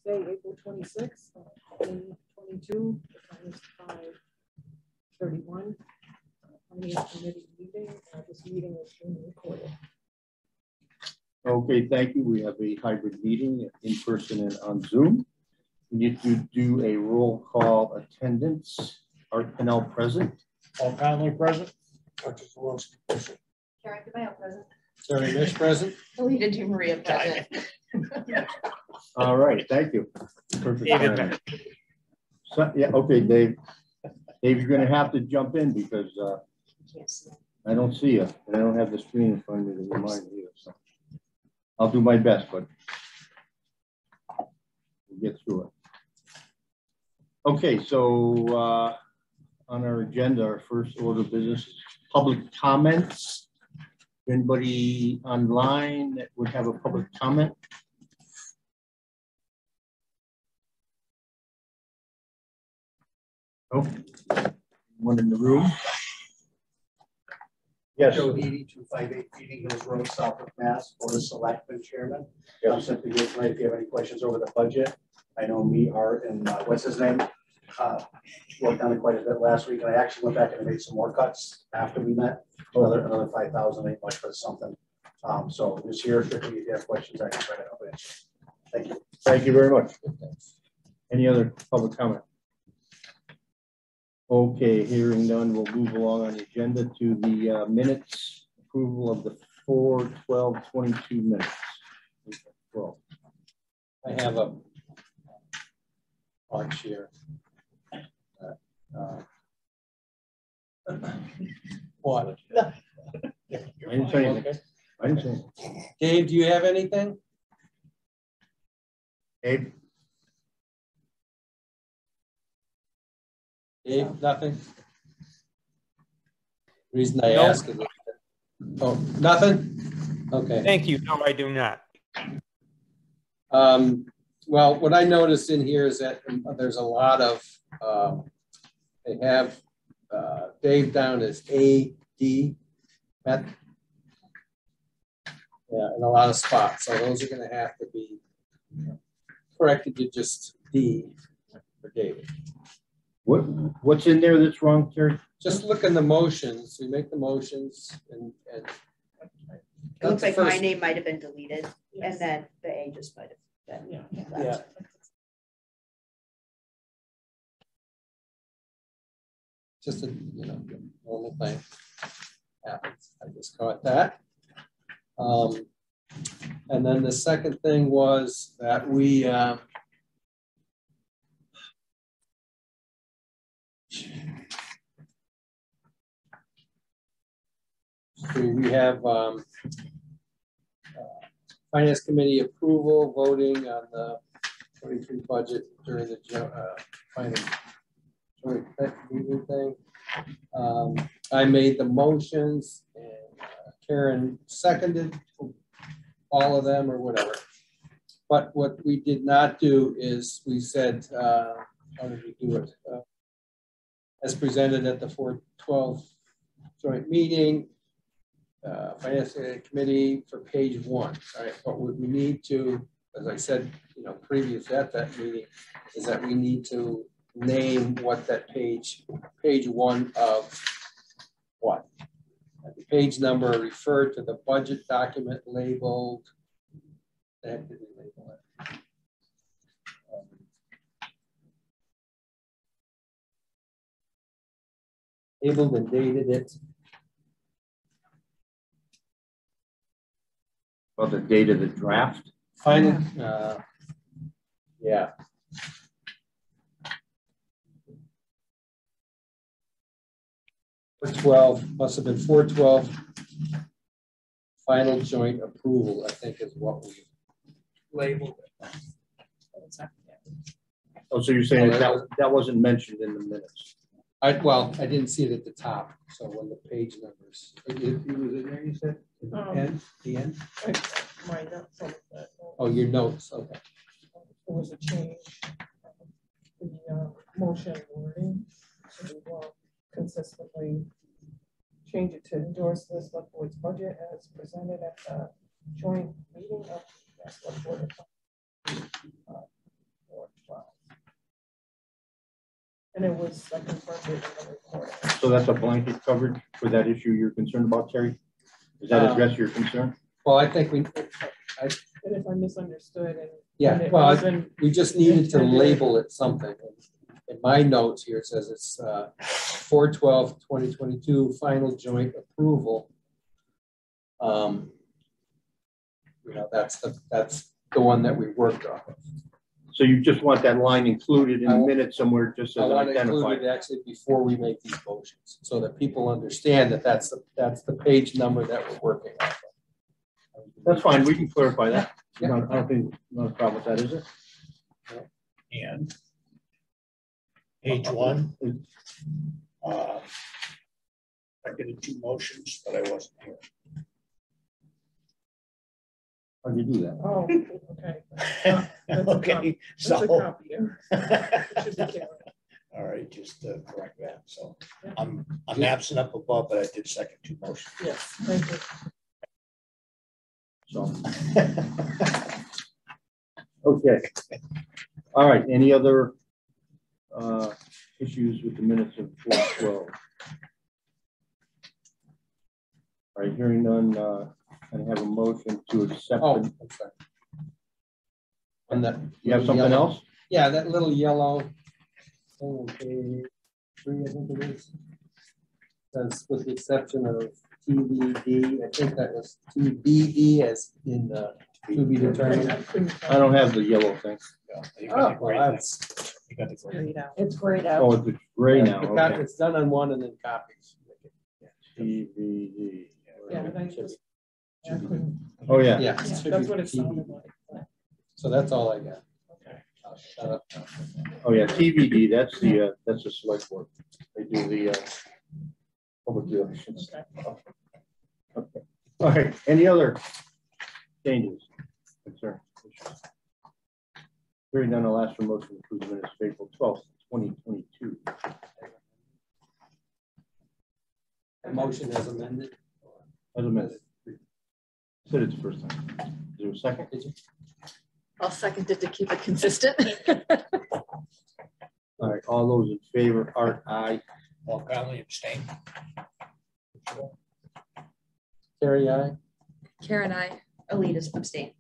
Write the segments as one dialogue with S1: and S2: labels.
S1: Wednesday, April 26th, 2022. The time is 5:31. Finance Committee meeting. This meeting is being recorded.
S2: Okay, thank you. We have a hybrid meeting in person and on Zoom. We need to do a roll call attendance. Art Pennell present.
S3: Paul Conley present. Dr. Zawinski present.
S4: Karen DeMayo present.
S3: Terry Mish present.
S4: Alita DeMaria present.
S2: All right, thank you. Perfect. So, yeah, okay, Dave. Dave, you're going to have to jump in because I don't see you, and I don't have the screen in front of me to remind me. So I'll do my best, but we'll get through it. Okay, so on our agenda, our first order of business is public comments. Anybody online that would have a public comment? Oh, one in the room. Yes.
S5: Joe Heedy, 258 Feeding Hills Road, south of Mass, Board of Selectmen Chairman. I'm simply here tonight if you have any questions over the budget. I know me, Art, and what's his name? Worked on it quite a bit last week, and I actually went back and made some more cuts after we met. Another 5,000 ain't much for something. So this year, if you have questions, I can try to help answer. Thank you.
S2: Thank you very much. Any other public comment? Okay, hearing none, we'll move along on the agenda to the minutes, approval of the 4/12/22 minutes. Well,
S3: I have a bunch here. What?
S2: I didn't say anything. I didn't say anything.
S3: Dave, do you have anything?
S2: Dave?
S3: Dave, nothing? Reason I ask is, oh, nothing? Okay.
S6: Thank you. No, I do not.
S3: Well, what I noticed in here is that there's a lot of, they have Dave down as AD, yeah, in a lot of spots. So those are going to have to be corrected to just D for David.
S2: What's in there that's wrong, Terry?
S3: Just look in the motions. We make the motions, and
S4: it looks like my name might have been deleted, and then the A just might have been.
S3: Yeah. Just a normal thing happens. I just caught that. And then the second thing was that we have Finance Committee approval voting on the 23 budget during the final joint meeting thing. I made the motions and Karen seconded all of them or whatever. But what we did not do is we said, how did we do it? As presented at the 4/12 joint meeting, Finance Committee for page 1. Right? But what we need to, as I said, previous at that meeting, is that we need to name what that page 1 of what. The page number referred to the budget document labeled. Did we label it? Labeled and dated it.
S2: Well, the date of the draft.
S3: Final, yeah. $412 must have been 4/12. Final joint approval, I think, is what we labeled it.
S2: Oh, so you're saying that wasn't mentioned in the minutes?
S3: Well, I didn't see it at the top. So when the page numbers, it was in there, you said? The end?
S1: My notes on that.
S3: Oh, your notes. Okay.
S1: There was a change in the motion wording to consistently change it to endorse the select board's budget as presented at the joint meeting of the select board. And it was, I confirmed it in the report.
S2: So that's a blanket coverage for that issue you're concerned about, Terry? Does that address your concern?
S3: Well, I think
S1: And if I misunderstood and.
S3: yeah,
S1: and it
S3: well,
S1: wasn't-
S3: we just needed to label it something. In my notes here, it says it's 4/12/2022 final joint approval. You know, that's the one that we worked on.
S2: So you just want that line included in the minutes somewhere, just
S3: I
S2: as
S3: want to include
S2: identified?
S3: it actually before we make these motions, so that people understand that that's the page number that we're working on.
S2: That's fine, we can clarify that.
S3: Yeah.
S2: I don't think, no problem with that, is it?
S6: And page one, I did 2 motions, but I wasn't here.
S2: How do you do that?
S1: Oh, okay. That's a
S6: Okay,
S1: copy.
S6: so.
S1: That's a copy. It should be carried.
S6: All right, just to correct that. So I'm absent up above, but I did second 2 motions.
S1: Yes, thank you.
S2: So, okay. All right, any other issues with the minutes of 4/12? All right, hearing none, I have a motion to accept.
S3: Oh, I'm sorry. And that
S2: You have something
S3: yellow,
S2: else?
S3: Yeah, that little yellow. Okay, 3, I think it is. That's with the exception of TBD. I think that was TBD as in the to be determined.
S2: I don't have the yellow thing.
S6: Yeah, you
S3: Oh,
S6: got the
S3: well,
S6: gray.
S3: that's
S6: You got the gray.
S4: It's grayed
S2: Oh, it's gray now. Okay.
S3: it's done on one and then copies.
S2: TBD.
S1: Yeah, and I just, I couldn't,
S2: Oh, yeah.
S3: Yeah,
S1: that's what it sounded like.
S3: So that's all I got.
S1: Okay.
S3: I'll shut up.
S2: Oh, yeah, TBD, that's the select board. They do the public relations. Okay. All right, any other changes, concerns, issues? Hearing none, I'll ask for motion to approve the minutes of April 12th, 2022.
S3: A motion as amended.
S2: As amended. Said it's the first time. Is there a second?
S7: I'll second it to keep it consistent.
S2: All right, all those in favor, Art, aye.
S6: Paul Conley abstained.
S3: Terry, aye.
S7: Karen, I.
S4: Alita's abstain.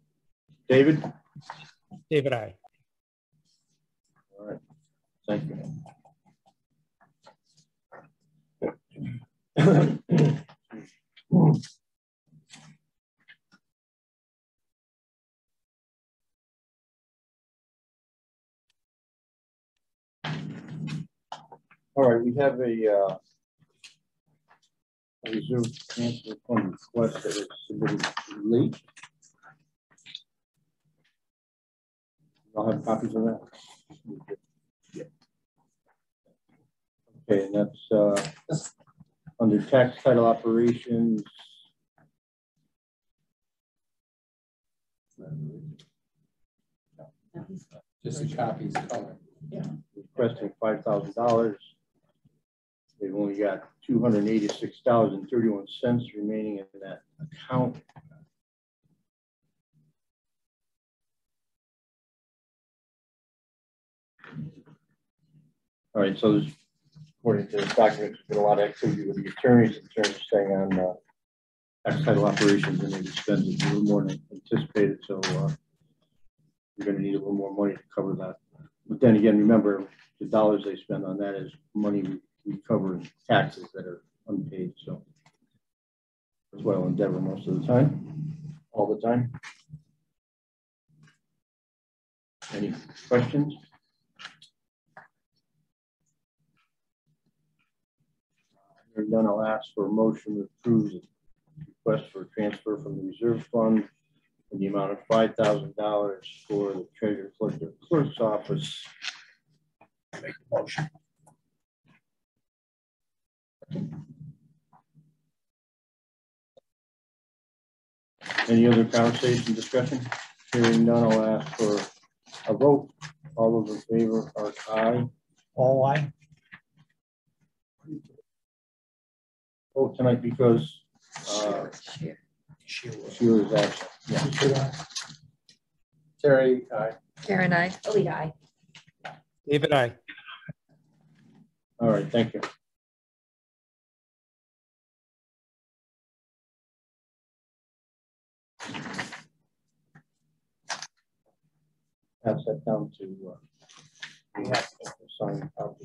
S2: David?
S8: David, I.
S2: All right, thank you. All right, we have a reserve transfer fund request that was submitted late. I'll have copies of that. Okay, and that's under tax title operations.
S3: Just the copies color.
S2: Requesting $5,000. They've only got $286.31 remaining in that account. All right, so there's, according to this document, there's been a lot of activity with the attorneys in terms of staying on tax title operations, and they've expended a little more than anticipated. So we're going to need a little more money to cover that. But then again, remember, the dollars they spend on that is money we cover in taxes that are unpaid. So that's what I'll endeavor most of the time, all the time. Any questions? Hearing none, I'll ask for a motion to approve the request for transfer from the reserve fund in the amount of $5,000 for the treasurer collector clerk's office.
S6: Make the motion.
S2: Any other conversation, discussion? Hearing none, I'll ask for a vote. All those in favor are aye.
S6: All aye.
S2: Vote tonight because Sheila is absent. Yeah.
S3: Terry, aye.
S7: Karen, I.
S4: Alita, aye.
S8: David, I.
S2: All right, thank you. Pass that down to we have to sign out.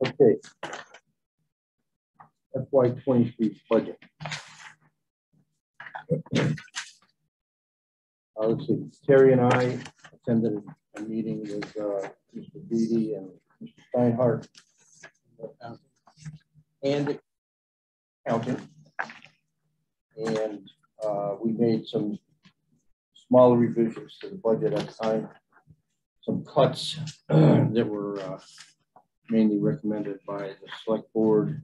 S2: Okay. FY23 budget. Let's see. Terry and I attended a meeting with Mr. Beatty and Mr. Steinhardt and accountant, and we made some smaller revisions to the budget at the time. Some cuts that were mainly recommended by the select board.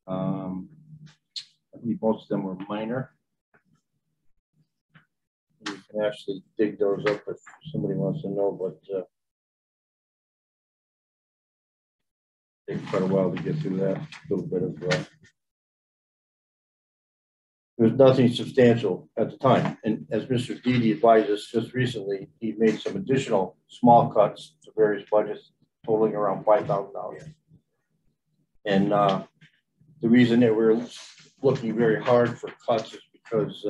S2: I believe most of them were minor. You can actually dig those up if somebody wants to know, but takes quite a while to get through that little bit of. There was nothing substantial at the time, and as Mr. Dede advised us just recently, he made some additional small cuts to various budgets, totaling around $5,000. And the reason that we're looking very hard for cuts is because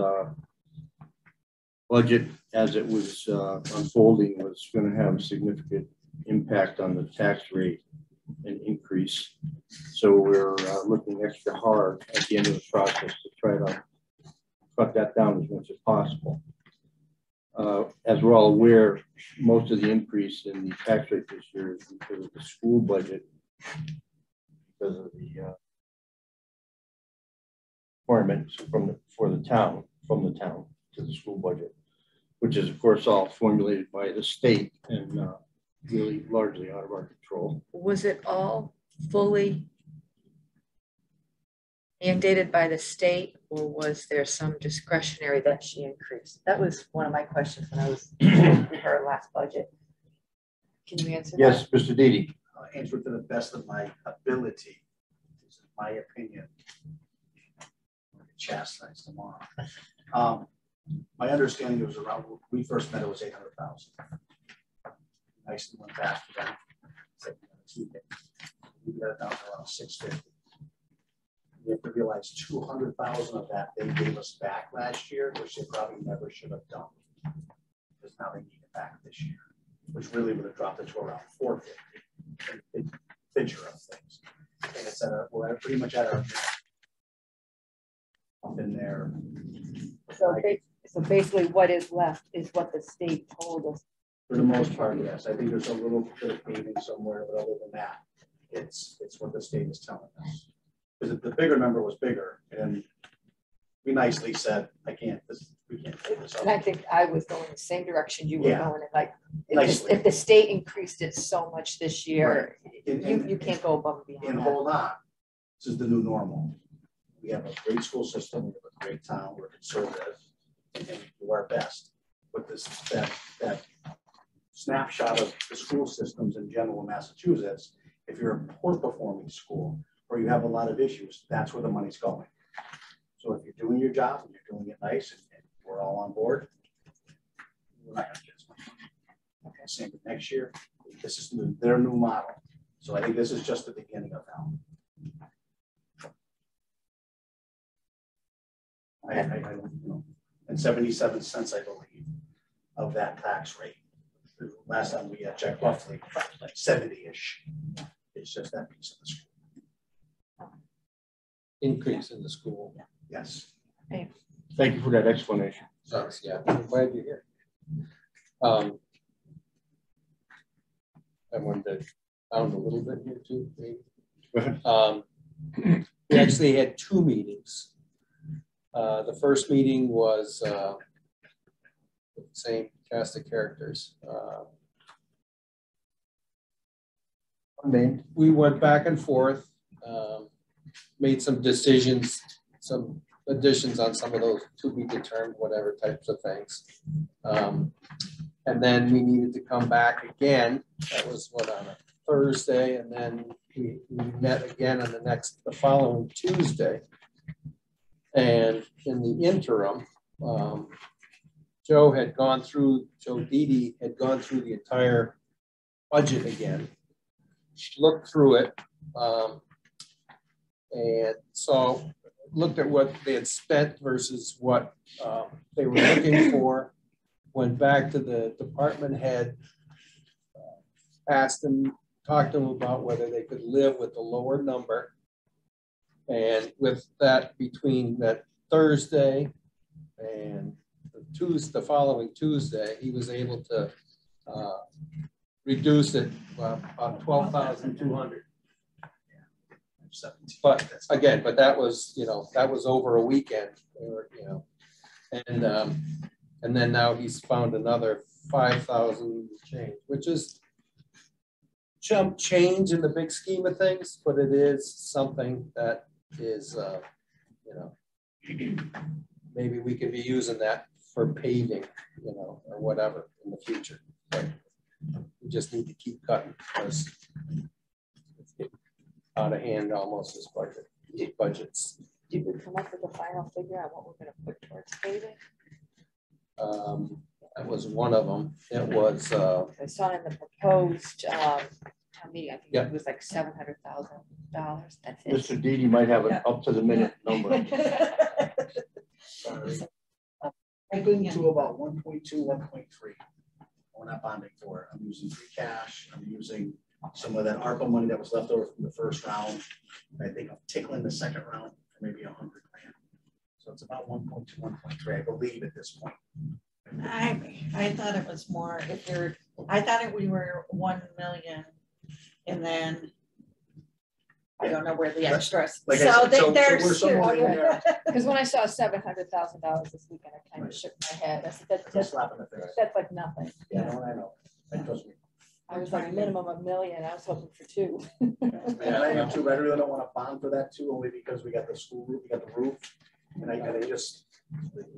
S2: budget as it was unfolding was going to have a significant impact on the tax rate and increase. So we're looking extra hard at the end of the process to try to cut that down as much as possible. As we're all aware, most of the increase in the tax rate this year is because of the school budget, because of the requirements from the town to the school budget, which is of course all formulated by the state and really largely out of our control.
S7: Was it all fully mandated by the state, or was there some discretionary that she increased? That was one of my questions when I was with her last budget. Can you answer
S2: yes,
S7: that?
S2: Yes, Mr. Dede.
S5: I'll answer it to the best of my ability. This is my opinion. I'll get chastised tomorrow. My understanding was around when we first met, it was 800,000. Nicely went back to that. We got it down to around 650. You have to realize 200,000 of that they gave us back last year, which they probably never should have done, because now they need it back this year, which really would have dropped it to around 450. Big picture of things, and it's we're pretty much at our up in there.
S4: So basically, what is left is what the state told us.
S5: For the most part, yes. I think there's a little bit of paving somewhere, but other than that, it's what the state is telling us. Because the bigger number was bigger, and we nicely said, we can't pay this up.
S7: And I think I was going the same direction you were going. Like, if the state increased it so much this year, right. you can't go above and beyond.
S5: And hold on, this is the new normal. We have a great school system, we have a great town, we're conservative, and we do our best. But that snapshot of the school systems in general in Massachusetts, if you're a poor performing school or you have a lot of issues, that's where the money's going. So if you're doing your job and you're doing it nice and we're all on board, we're not going to get as much money. Okay, same with next year. This is their new model. So I think this is just the beginning of now. I don't know. And 77 cents, I believe, of that tax rate. Last time we checked roughly like 70-ish. It's just that piece of the school.
S3: Increase in the school.
S5: Yes.
S2: Thank you for that explanation.
S3: Yeah, I'm glad you're here. I wanted to pound a little bit here too, maybe. We actually had two meetings. The first meeting was the same cast of characters. We went back and forth, made some decisions, some additions on some of those to be determined, whatever types of things. And then we needed to come back again. That was what, on a Thursday, and then we met again on the following Tuesday. And in the interim, Joe Didi had gone through the entire budget again, looked through it, and so looked at what they had spent versus what they were looking for, went back to the department head, asked them, talked to them about whether they could live with the lower number. And with that, between that Thursday and the following Tuesday, he was able to reduce it about 12,200. But again, that was, that was over a weekend, and then now he's found another 5,000 change, which is chump change in the big scheme of things, but it is something that is, maybe we could be using that for paving, or whatever in the future. But we just need to keep cutting because it's getting out of hand almost as budgets.
S7: Did we come up with a final figure on what we're going to put towards paving?
S3: That was one of them. It was.
S7: I saw in the proposed town meeting, I think
S3: yeah.
S7: it was like $700,000. That's it.
S2: Mr. Didi might have an up to the minute number.
S5: Sorry. To about 1.2, 1.3. We're not bonding for it. I'm using free cash. I'm using some of that ARPA money that was left over from the first round. I think I'm tickling the second round for maybe 100 grand. So it's about 1.2, 1.3, I believe at this point.
S9: I thought it was more. I thought we were 1 million, and then I don't know where the extras.
S5: Like
S9: so
S5: we're somewhere in there.
S7: Because when I saw $700,000 this weekend, I kind of shook my head. I said, that's like nothing.
S5: Yeah, no, I know. Trust me.
S7: I was like minimum $1 million. I was hoping for 2.
S5: Yeah, I am too. But I really don't want to bond for that too, only because we got the school roof, we got the roof, and I just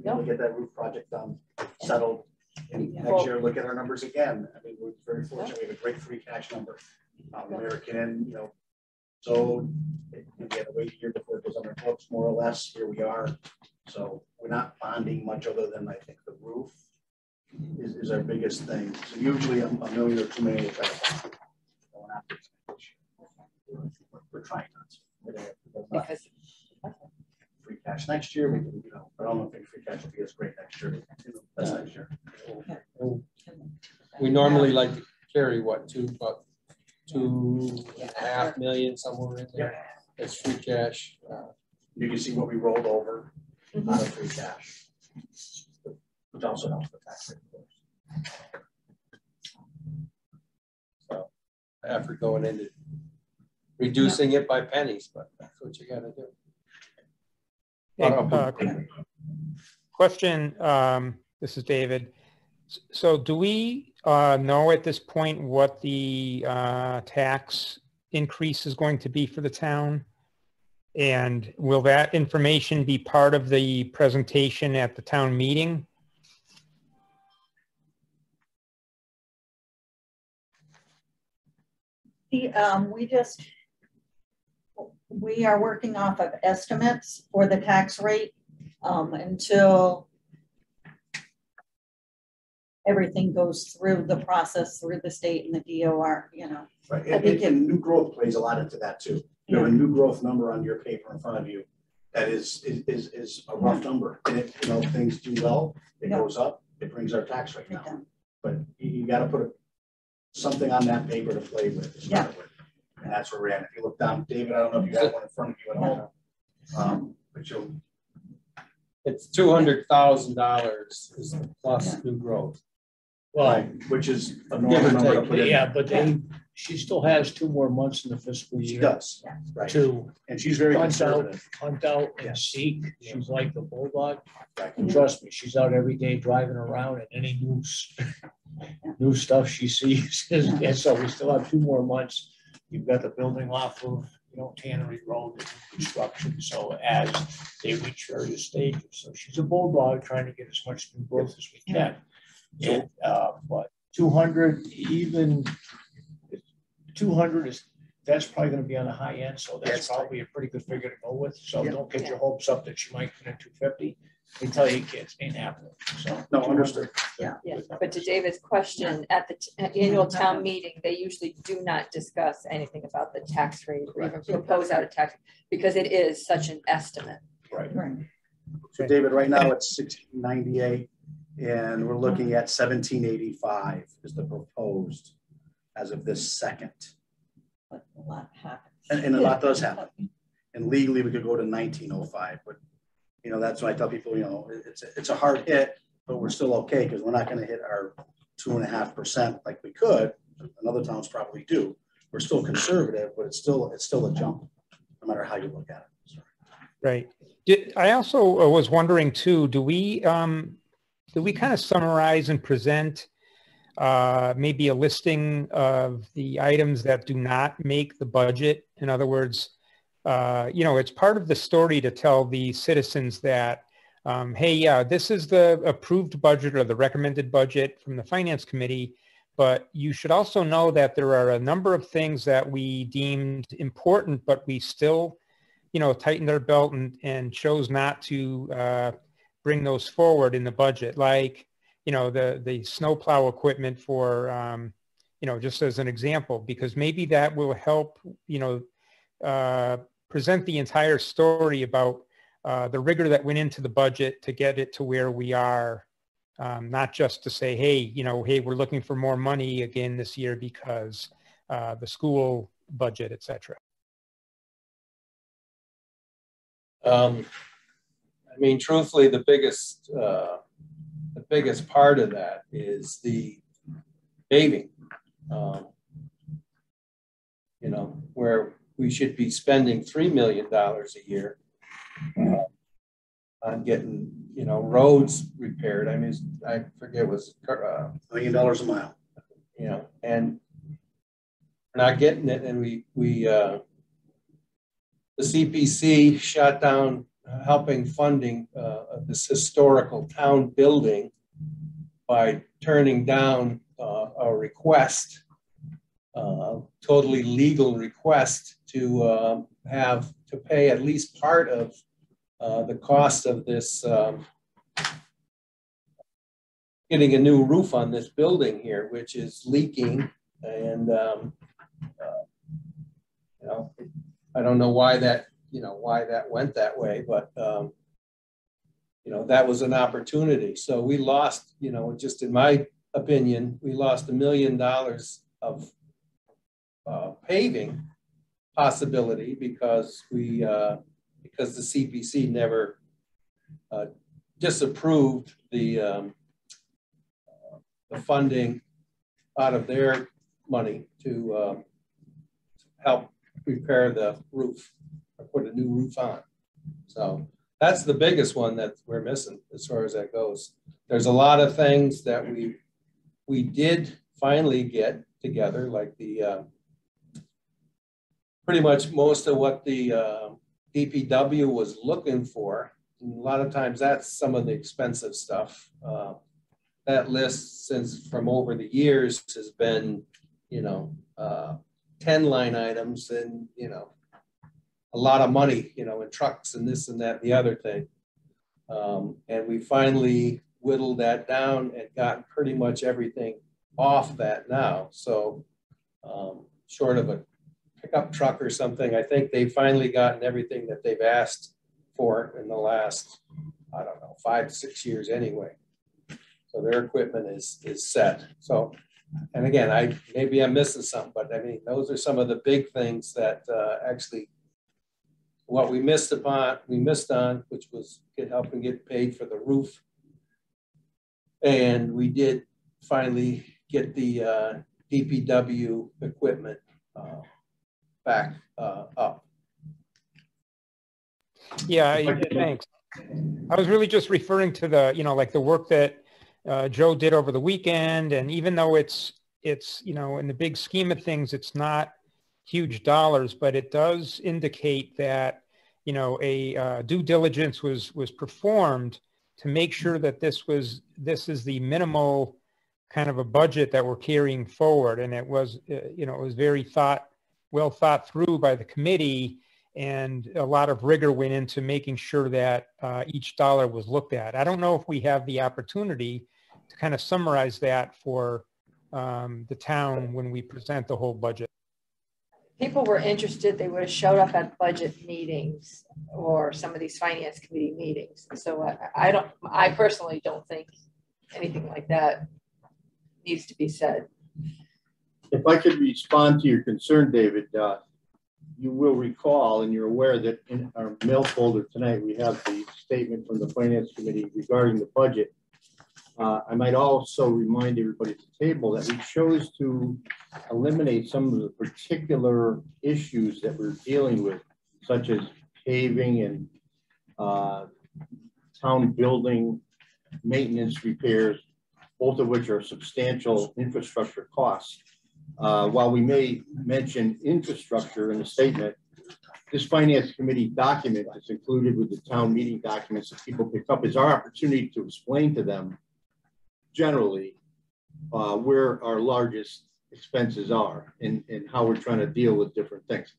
S5: get that roof project done, settled. And next year, look at our numbers again. I mean, we're very fortunate. We have a great free cash number. American, so we had to wait a year before it goes on our books, more or less. Here we are. So we're not bonding much other than I think the roof is our biggest thing. So usually $1 million or $2 million will try to bond. We're trying not to.
S7: Because
S5: free cash next year, we can, I don't think free cash will be as great next year. That's next year.
S3: We normally like to carry what, about 2.5 million somewhere in there. Yeah. It's free cash.
S5: You can see what we rolled over out of free cash, which also helps the tax rate, of course.
S3: So effort going into reducing it by pennies, but that's what you got to do.
S8: Hey, question. This is David. So do we know at this point what the tax increase is going to be for the town? And will that information be part of the presentation at the town meeting?
S9: We are working off of estimates for the tax rate until everything goes through the process through the state and the DOR,
S5: Right, and new growth plays a lot into that too. You have a new growth number on your paper in front of you that is a rough number. And if things do well, it goes up, it brings our tax rate down. But you got to put something on that paper to play with to start with. And that's where we're at. If you look down, David, I don't know if you have one in front of you at all. But
S3: it's $200,000 is the plus new growth.
S5: Well, which is a normal number to put in.
S6: Yeah, but she still has 2 more months in the fiscal year.
S5: She does, right.
S6: And
S5: she's very conservative.
S6: Hunt out and seek. She's like the bulldog. And trust me, she's out every day driving around, and any new stuff she sees. And so we still have 2 more months. You've got the building off of Tannery Road construction. So as they reach various stages, so she's a bulldog trying to get as much new growth as we can. And, but 200, even 200 is that's probably gonna be on the high end, so that's
S5: Yes.
S6: probably a pretty good figure to go with. So
S5: Yeah.
S6: don't get your hopes up that you might get a 250. They tell you kids ain't happening, so.
S5: No, understood.
S7: Yeah, but to David's question, at the annual town meeting, they usually do not discuss anything about the tax rate or even propose out a tax, because it is such an estimate.
S6: Right.
S5: So David, right now it's 1698 and we're looking at 1785 is the proposed as of this second.
S9: But a lot happens.
S5: And a lot does happen. And legally we could go to 1905, but you know, that's why I tell people, you know, it's a hard hit, but we're still okay because we're not going to hit our 2.5% like we could. And other towns probably do. We're still conservative, but it's still a jump, no matter how you look at it. Sorry.
S8: Right. I also was wondering too, do we kind of summarize and present maybe a listing of the items that do not make the budget? In other words, you know, it's part of the story to tell the citizens that, hey, yeah, this is the approved budget or the recommended budget from the Finance Committee, but you should also know that there are a number of things that we deemed important, but we still, you know, tightened our belt and chose not to bring those forward in the budget, like, you know, the snowplow equipment for, you know, just as an example, because maybe that will help, you know, present the entire story about the rigor that went into the budget to get it to where we are, not just to say, hey, you know, hey, we're looking for more money again this year because the school budget, et cetera.
S3: I mean, truthfully, the biggest part of that is the paving. You know, where we should be spending $3 million a year on getting, you know, roads repaired. I mean, I forget, it was $1 million a mile. You know, and we're not getting it, and we the CPC shot down helping funding this historical town building by turning down a request, totally legal request to have to pay at least part of the cost of this getting a new roof on this building here, which is leaking, and you know, I don't know why that, you know, why that went that way, but you know, that was an opportunity. So we lost, you know, just in my opinion, we lost $1 million of paving possibility because because the CPC never disapproved the funding out of their money to help repair the roof or put a new roof on. So that's the biggest one that we're missing as far as that goes. There's a lot of things that we did finally get together, like the pretty much most of what the DPW was looking for. And a lot of times that's some of the expensive stuff. That list, since from over the years, has been, you know, 10 line items and, you know, a lot of money, you know, in trucks and this and that and the other thing. And we finally whittled that down and gotten pretty much everything off that now. So short of a pickup truck or something, I think they've finally gotten everything that they've asked for in the last, I don't know, 5 to 6 years anyway. So their equipment is set. So, and again, maybe I'm missing something, but I mean, those are some of the big things that actually what we missed on, which was helping get paid for the roof. And we did finally get the DPW equipment back up.
S8: Yeah, thanks. I was really just referring to the, you know, like the work that Joe did over the weekend. And even though it's, you know, in the big scheme of things, it's not huge dollars, but it does indicate that, you know, a due diligence was performed to make sure that this is the minimal kind of a budget that we're carrying forward. And it was, you know, it was very thought well thought through by the committee, and a lot of rigor went into making sure that each dollar was looked at. I don't know if we have the opportunity to kind of summarize that for the town when we present the whole budget.
S7: People were interested, they would have showed up at budget meetings or some of these finance committee meetings. So I personally don't think anything like that needs to be said.
S2: If I could respond to your concern, David, you will recall, and you're aware that in our mail folder tonight, we have the statement from the Finance Committee regarding the budget. I might also remind everybody at the table that we chose to eliminate some of the particular issues that we're dealing with, such as paving and town building, maintenance repairs, both of which are substantial infrastructure costs. While we may mention infrastructure in the statement, this Finance Committee document that's included with the town meeting documents that people pick up is our opportunity to explain to them generally where our largest expenses are and how we're trying to deal with different things.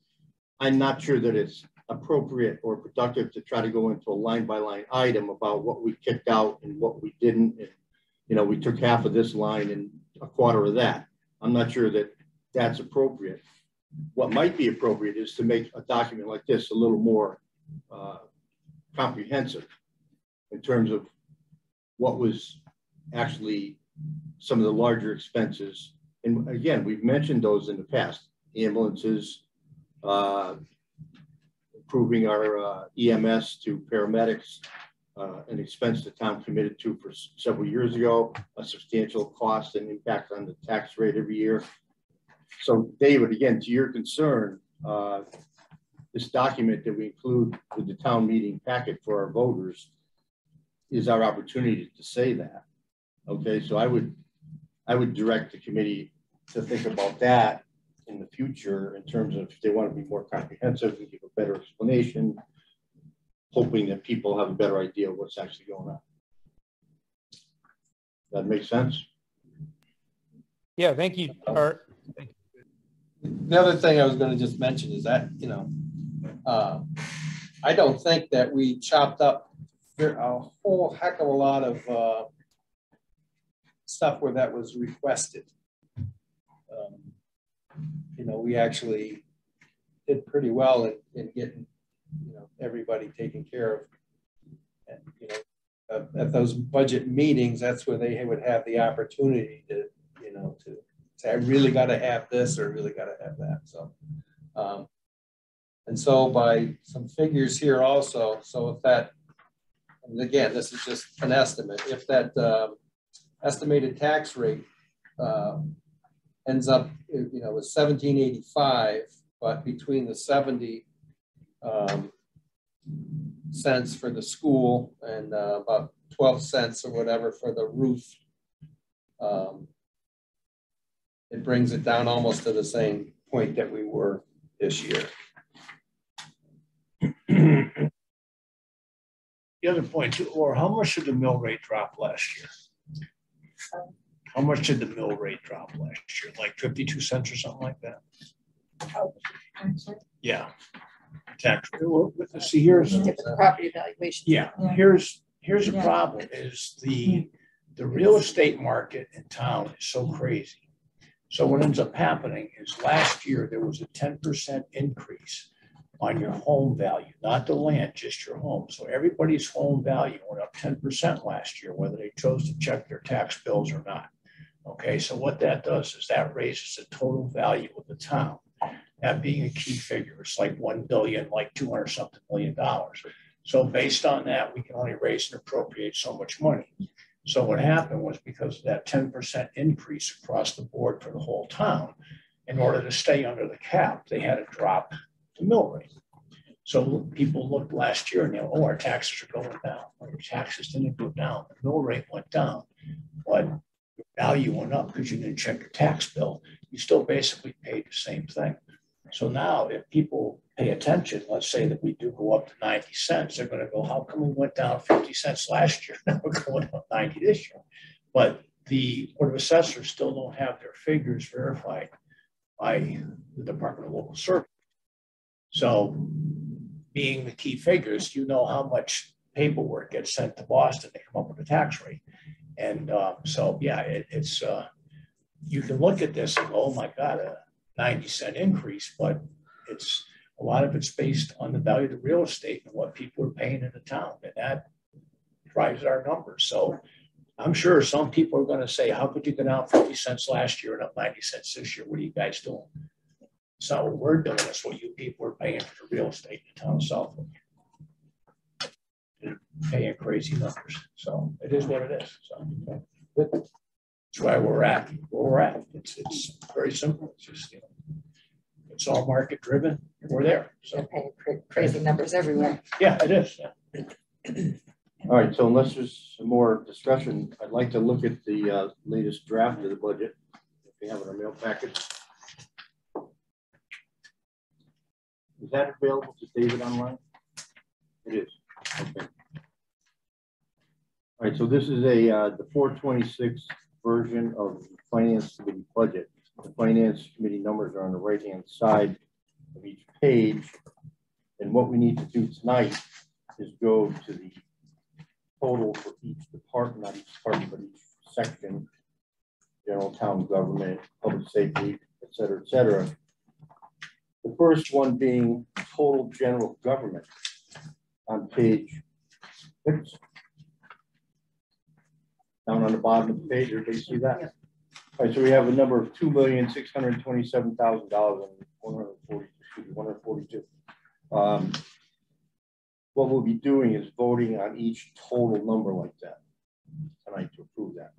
S2: I'm not sure that it's appropriate or productive to try to go into a line-by-line item about what we kicked out and what we didn't. And, you know, we took half of this line and a quarter of that. I'm not sure that that's appropriate. What might be appropriate is to make a document like this a little more comprehensive in terms of what was actually some of the larger expenses. And again, we've mentioned those in the past: ambulances, improving our EMS to paramedics, an expense the town committed to for several years ago, a substantial cost and impact on the tax rate every year. So David, again, to your concern, this document that we include with the town meeting packet for our voters is our opportunity to say that. Okay, so I would direct the committee to think about that in the future in terms of if they want to be more comprehensive and give a better explanation, hoping that people have a better idea of what's actually going on. That makes sense?
S8: Yeah, thank you, Art.
S3: The other thing I was going to just mention is that, you know, I don't think that we chopped up a whole heck of a lot of stuff where that was requested. You know, we actually did pretty well in getting, you know, everybody taken care of. And, you know, at those budget meetings, that's where they would have the opportunity to, you know, to say, I really got to have this or really got to have that. So, and so by some figures here also, so if that, and again, this is just an estimate, if that estimated tax rate ends up, you know, with 1785, but between the 70 cents for the school and about 12 cents or whatever for the roof, it brings it down almost to the same point that we were this year.
S6: The other point too, or how much did the mill rate drop last year? How much did the mill rate drop last year? Like 52 cents or something like that? Yeah. Tax rate. See, here's
S7: property valuation.
S6: Yeah. Here's the problem is the real estate market in town is so crazy. So what ends up happening is last year there was a 10% increase on your home value, not the land, just your home. So everybody's home value went up 10% last year, whether they chose to check their tax bills or not. Okay, so what that does is that raises the total value of the town. That being a key figure, it's like 1 billion, like 200 something $1 million. So based on that, we can only raise and appropriate so much money. So what happened was because of that 10% increase across the board for the whole town, in order to stay under the cap, they had to drop the mill rate. So people looked last year and they, oh, our taxes are going down. Well, your taxes didn't go down. The mill rate went down, but your value went up because you didn't check your tax bill. You still basically paid the same thing. So now if people pay attention, let's say that we do go up to 90 cents, they're going to go, how come we went down 50 cents last year? Now we're going up 90 this year. But the Board of Assessors still don't have their figures verified by the Department of Local Service. So being the key figures, you know how much paperwork gets sent to Boston to come up with a tax rate. And so, yeah, it's you can look at this and go, oh my God, a 90-cent increase, but it's a lot of it's based on the value of the real estate and what people are paying in the town. And that drives our numbers. So I'm sure some people are going to say, how could you go down 50 cents last year and up 90 cents this year? What are you guys doing? It's not what we're doing. It's what you people are paying for the real estate in the town of Southwick. Paying crazy numbers. So it is what it is. So that's why we're at where we're at. It's very simple. It's just, you know, it's all market driven. We're there. So
S7: They're paying crazy numbers everywhere.
S6: yeah, it is. Yeah.
S2: All right, so unless there's some more discussion, I'd like to look at the latest draft of the budget. If we have it in our mail package. Is that available to David online? It is. Okay. All right, so this is the 426 version of the Finance Committee budget. The Finance Committee numbers are on the right-hand side of each page. And what we need to do tonight is go to the total for each department, not each department, but each section, general town government, public safety, et cetera, et cetera. The first one being total general government on page 6. Down on the bottom of the page, everybody see that? Yep. All right, so we have a number of $2,627,142. What we'll be doing is voting on each total number like that tonight to approve that.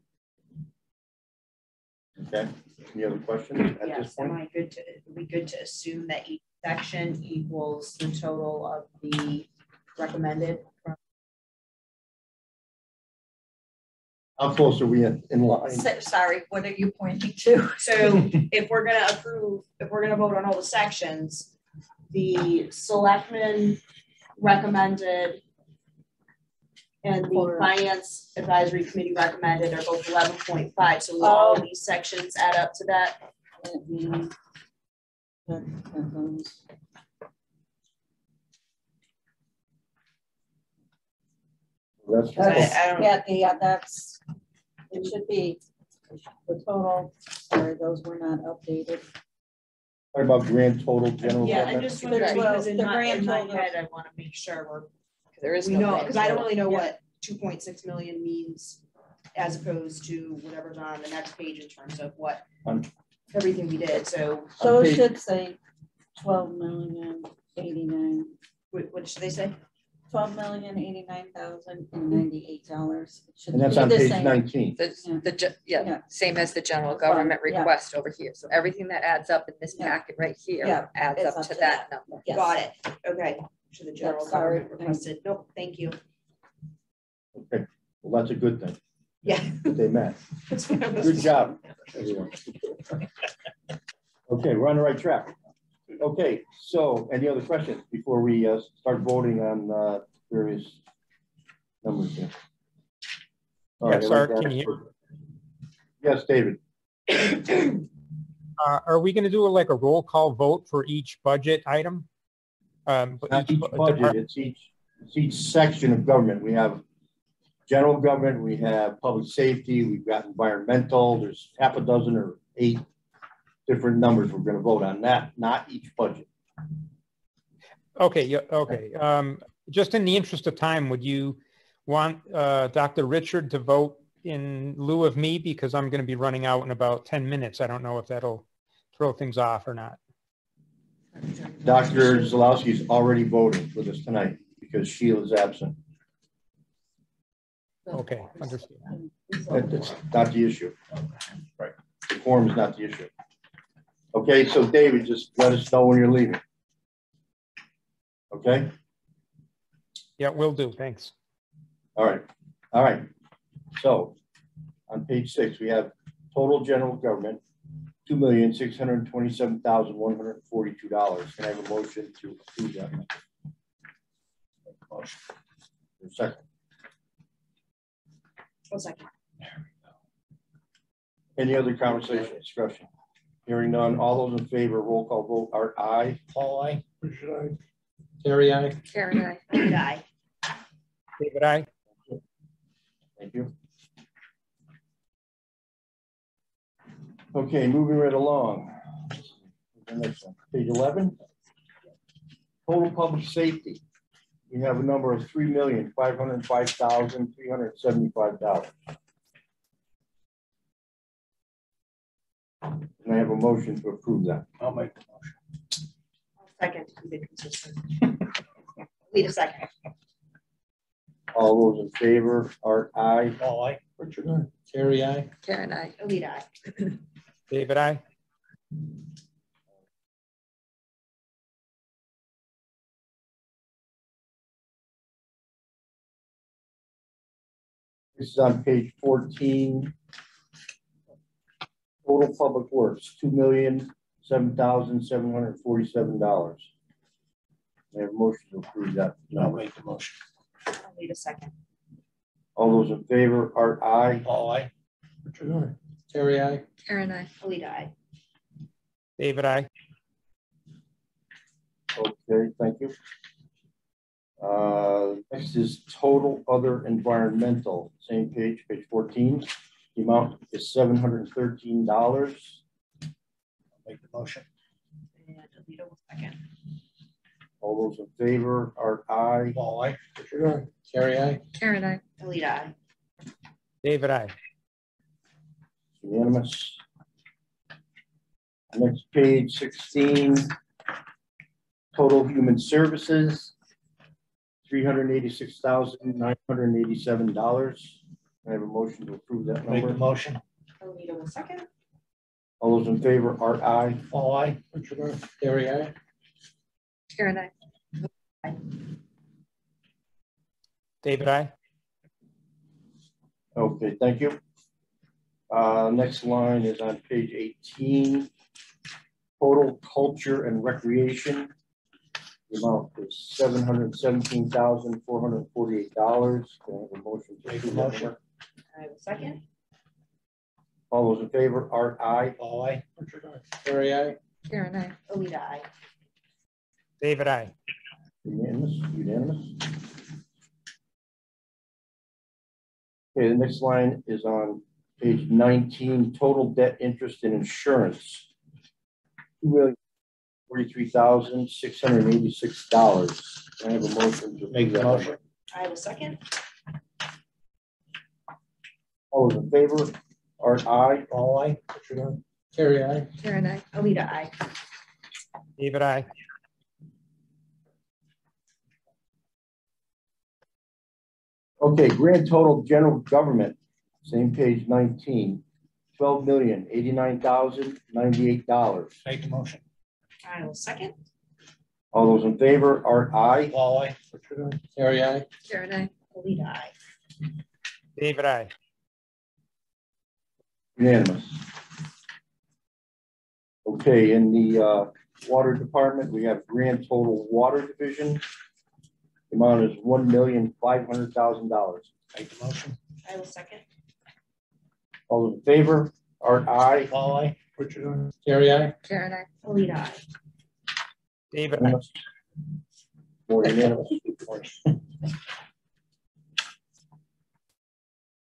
S2: Okay. Any other questions at this point?
S4: Am I good to? Are we good to assume that each section equals the total of the recommended?
S2: How close are we in line?
S9: Sorry, what are you pointing to?
S4: So if we're gonna approve, if we're gonna vote on all the sections, the selectmen recommended and the Finance Advisory Committee recommended are both 11.5. So will all of these sections add up to that?
S2: That's
S9: that's, it should be the total. Sorry, those were not updated.
S2: Talking about grand total general
S4: Yeah,
S2: government.
S4: I'm just wondering because in my head, I want to make sure we know, because I don't really know what 2.6 million means as opposed to whatever's on the next page in terms of what everything we did. So
S9: it should say 12,089,000.
S4: what should they say?
S9: $12,089,098.
S2: And that's on page 19.
S7: Same as the general government request over here. So everything that adds up in this packet right here adds up to that number.
S4: Yes. Got it. Okay. To the general government requested. Nope. Thank you.
S2: Okay. Well, that's a good thing.
S4: Yeah.
S2: They met. Good job, everyone. Okay, we're on the right track. Okay, so any other questions before we start voting on various numbers here?
S8: Yes, sir. Can you?
S2: Yes, David.
S8: Are we going to do like a roll call vote for each budget item?
S2: Not each budget, it's each section of government. We have general government, we have public safety, we've got environmental, there's half a dozen or 8 different numbers we're going to vote on, that, not each budget.
S8: Okay, yeah, okay. Just in the interest of time, would you want Dr. Richard to vote in lieu of me, because I'm going to be running out in about 10 minutes. I don't know if that'll throw things off or not.
S2: Dr. Zalowski is already voting with us tonight because Sheila's absent.
S8: Okay, understand.
S2: That's not the issue. Right. The quorum is not the issue. Okay, so David, just let us know when you're leaving. Okay?
S8: Yeah, will do. Thanks.
S2: All right. All right. So on page 6, we have total general government, $2,627,142. Can I have a motion to approve that? Motion. Second.
S4: One second.
S2: Any other conversation, discussion? Hearing none, all those in favor, roll call vote, Art, aye.
S6: Paul, I.
S3: Terry, I.
S7: Karen, I.
S4: David, aye.
S8: David, I.
S2: Thank you. Okay, moving right along. The next one, page 11. Total public safety. We have a number of $3,505,375. And I have a motion to approve that.
S6: I'll make the motion.
S4: I'll second to keep it consistent. Need a second.
S2: All those in favor, Art, aye.
S6: Paul, I.
S3: Richard, I. Terry, I.
S7: Karen, I.
S4: Alita, aye.
S8: David, I.
S2: This is on page 14. Total public works, $2,007,747. I have a motion to approve that.
S6: I'll make the motion.
S4: I'll need a second.
S2: All those in favor, Art, aye.
S6: Paul, I.
S3: Richard, I. Terry, I.
S7: Karen, I.
S4: Alita, aye.
S8: David, I.
S2: Okay, thank you. Next is total other environmental, same page, page 14. The amount is $713.
S6: I'll make the motion.
S4: And Alita will second.
S2: All those in favor, Art, aye.
S6: Paul, I.
S3: Richard, I. Terry, I.
S7: Karen, I.
S4: Alita, aye.
S8: David, I.
S2: Unanimous. Next page 16. Total human services, $386,987. I have a motion to approve that
S6: Make the
S2: number.
S6: motion.
S4: Alita will second.
S2: All those in favor, Art, aye.
S6: Paul, I.
S3: Richard, I. Terry, I.
S7: Karen, I.
S8: David, I.
S2: Okay, thank you. Next line is on page 18. Total culture and recreation. The amount is $717,448. Can I have a motion to
S6: Make
S2: approve
S6: the
S2: that
S6: motion.
S2: number?
S4: I will second.
S2: All those in favor, Art, aye.
S6: Paul, I.
S3: Richard, I. Terry, I.
S7: Karen, I.
S4: Alita, aye.
S8: David, I.
S2: Unanimous, unanimous. Okay, the next line is on page 19, total debt, interest, and insurance. $2,043,686. I have a motion to
S6: Make the motion.
S4: I will second.
S2: All those in favor? Art, aye.
S6: Paul, I.
S3: Richard, I. Terry, I.
S7: Karen, I.
S4: Alita, aye.
S8: David, I.
S2: Okay, grand total general government, same page 19, $12,089,098.
S6: Make the motion.
S4: I will second.
S2: All those in favor, Art, aye.
S6: Paul, I.
S3: Richard, I. Terry, I.
S7: Karen, I.
S4: Alita, aye.
S8: David, I.
S2: Unanimous. Okay, in the water department, we have grand total water division. The amount is $1,500,000.
S6: Make the motion.
S4: I will second.
S2: All those in favor, Art, aye.
S6: Paul, I.
S3: Richard, I. Terry, I.
S7: Karen, I.
S4: Alita, aye.
S8: David, I.
S2: More unanimous.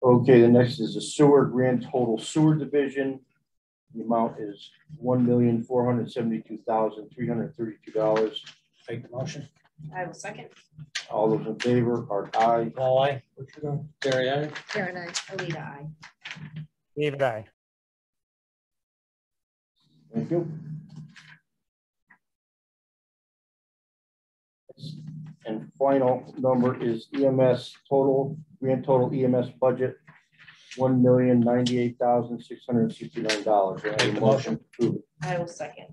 S2: Okay, the next is the sewer, grand total sewer division. The amount is $1,472,332.
S6: Make the motion.
S4: I will second.
S2: All those in favor, Art, aye.
S6: Paul, I.
S3: Richard, I. Terry, I.
S7: Karen, I.
S4: Alita, aye.
S8: David, I.
S2: Thank you. And final number is EMS total, grand total EMS budget, $1,098,669.
S6: Make the motion.
S4: I will second.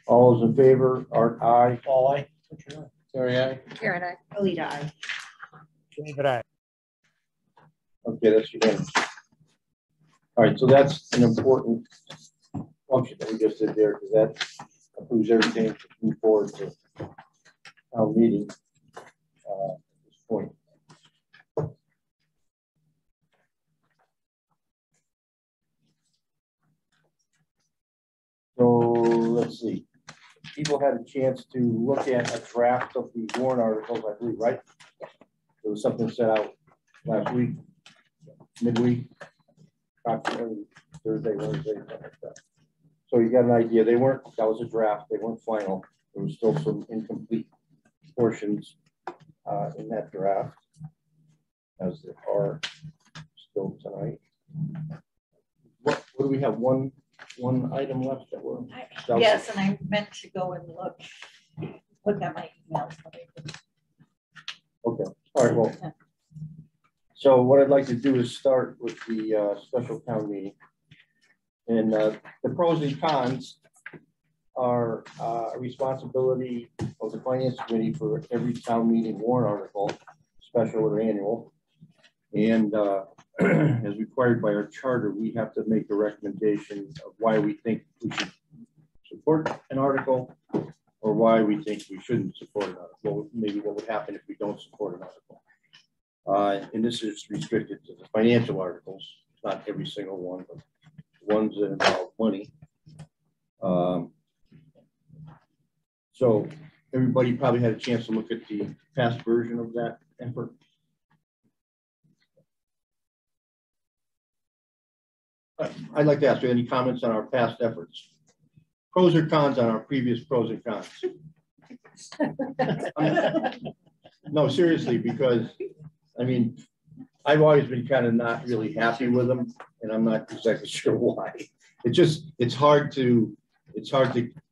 S2: All those in favor, Art, aye.
S6: Paul, I.
S3: Richard, I. Terry, I.
S7: Karen, I.
S4: Alita, aye.
S8: David, I.
S2: Okay, that's unanimous. All right, so that's an important function that we just did there, because that approves everything to move forward to our meeting at this point. So people had a chance to look at a draft of the warrant articles, I believe, right? There was something set out last week, midweek, Thursday, Wednesday, something like that. So you got an idea. That was a draft. They weren't final. There was still some incomplete portions in that draft, as there are still tonight. What do we have? One item left that we're.
S9: Yes, and I meant to go and look at my emails.
S2: Okay. All right. Well, so what I'd like to do is start with the special town meeting, and the pros and cons are a responsibility of the finance committee for every town meeting warrant article, special or annual, and as required by our charter, we have to make a recommendation of why we think we should support an article or why we think we shouldn't support an article. Maybe what would happen if we don't support an article. And this is restricted to the financial articles, not every single one, but ones that involve money. So everybody probably had a chance to look at the past version of that effort. I'd like to ask you any comments on our past efforts. Pros or cons on our previous pros and cons? No, seriously, because I mean, I've always been kind of not really happy with them, and I'm not exactly sure why. It's hard to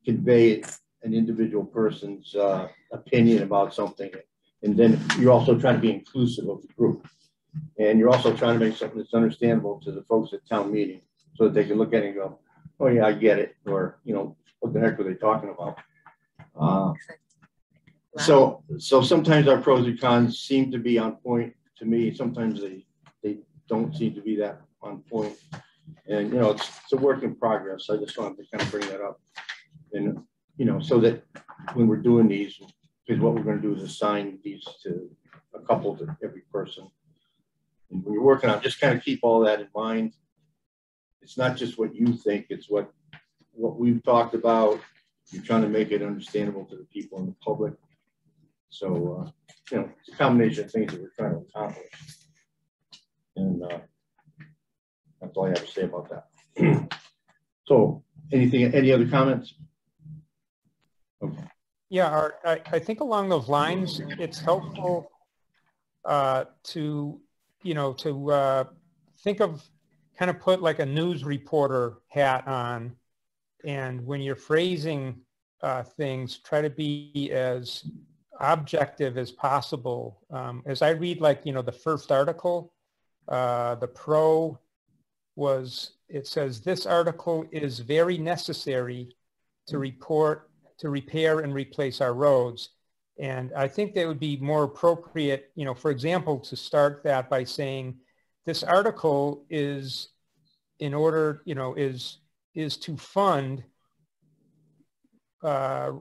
S2: convey an individual person's opinion about something, and then you're also trying to be inclusive of the group. And you're also trying to make something that's understandable to the folks at town meeting so that they can look at it and go, oh yeah, I get it. Or, you know, what the heck were they talking about? So sometimes our pros and cons seem to be on point to me. Sometimes they don't seem to be that on point. And, you know, it's a work in progress. I just wanted to kind of bring that up. And, you know, so that when we're doing these, because what we're going to do is assign these to a couple to every person. And when you're working on, just kind of keep all that in mind. It's not just what you think, it's what we've talked about. You're trying to make it understandable to the people in the public. So, you know, it's a combination of things that we're trying to accomplish. And that's all I have to say about that. So, any other comments? Okay.
S8: Yeah, I think along those lines, it's helpful to think of, kind of put like a news reporter hat on, and when you're phrasing things, try to be as objective as possible. As I read, like, you know, the first article, the pro was, it says, this article is very necessary to repair and replace our roads. And I think that would be more appropriate, you know, for example, to start that by saying, this article is in order, you know, is to fund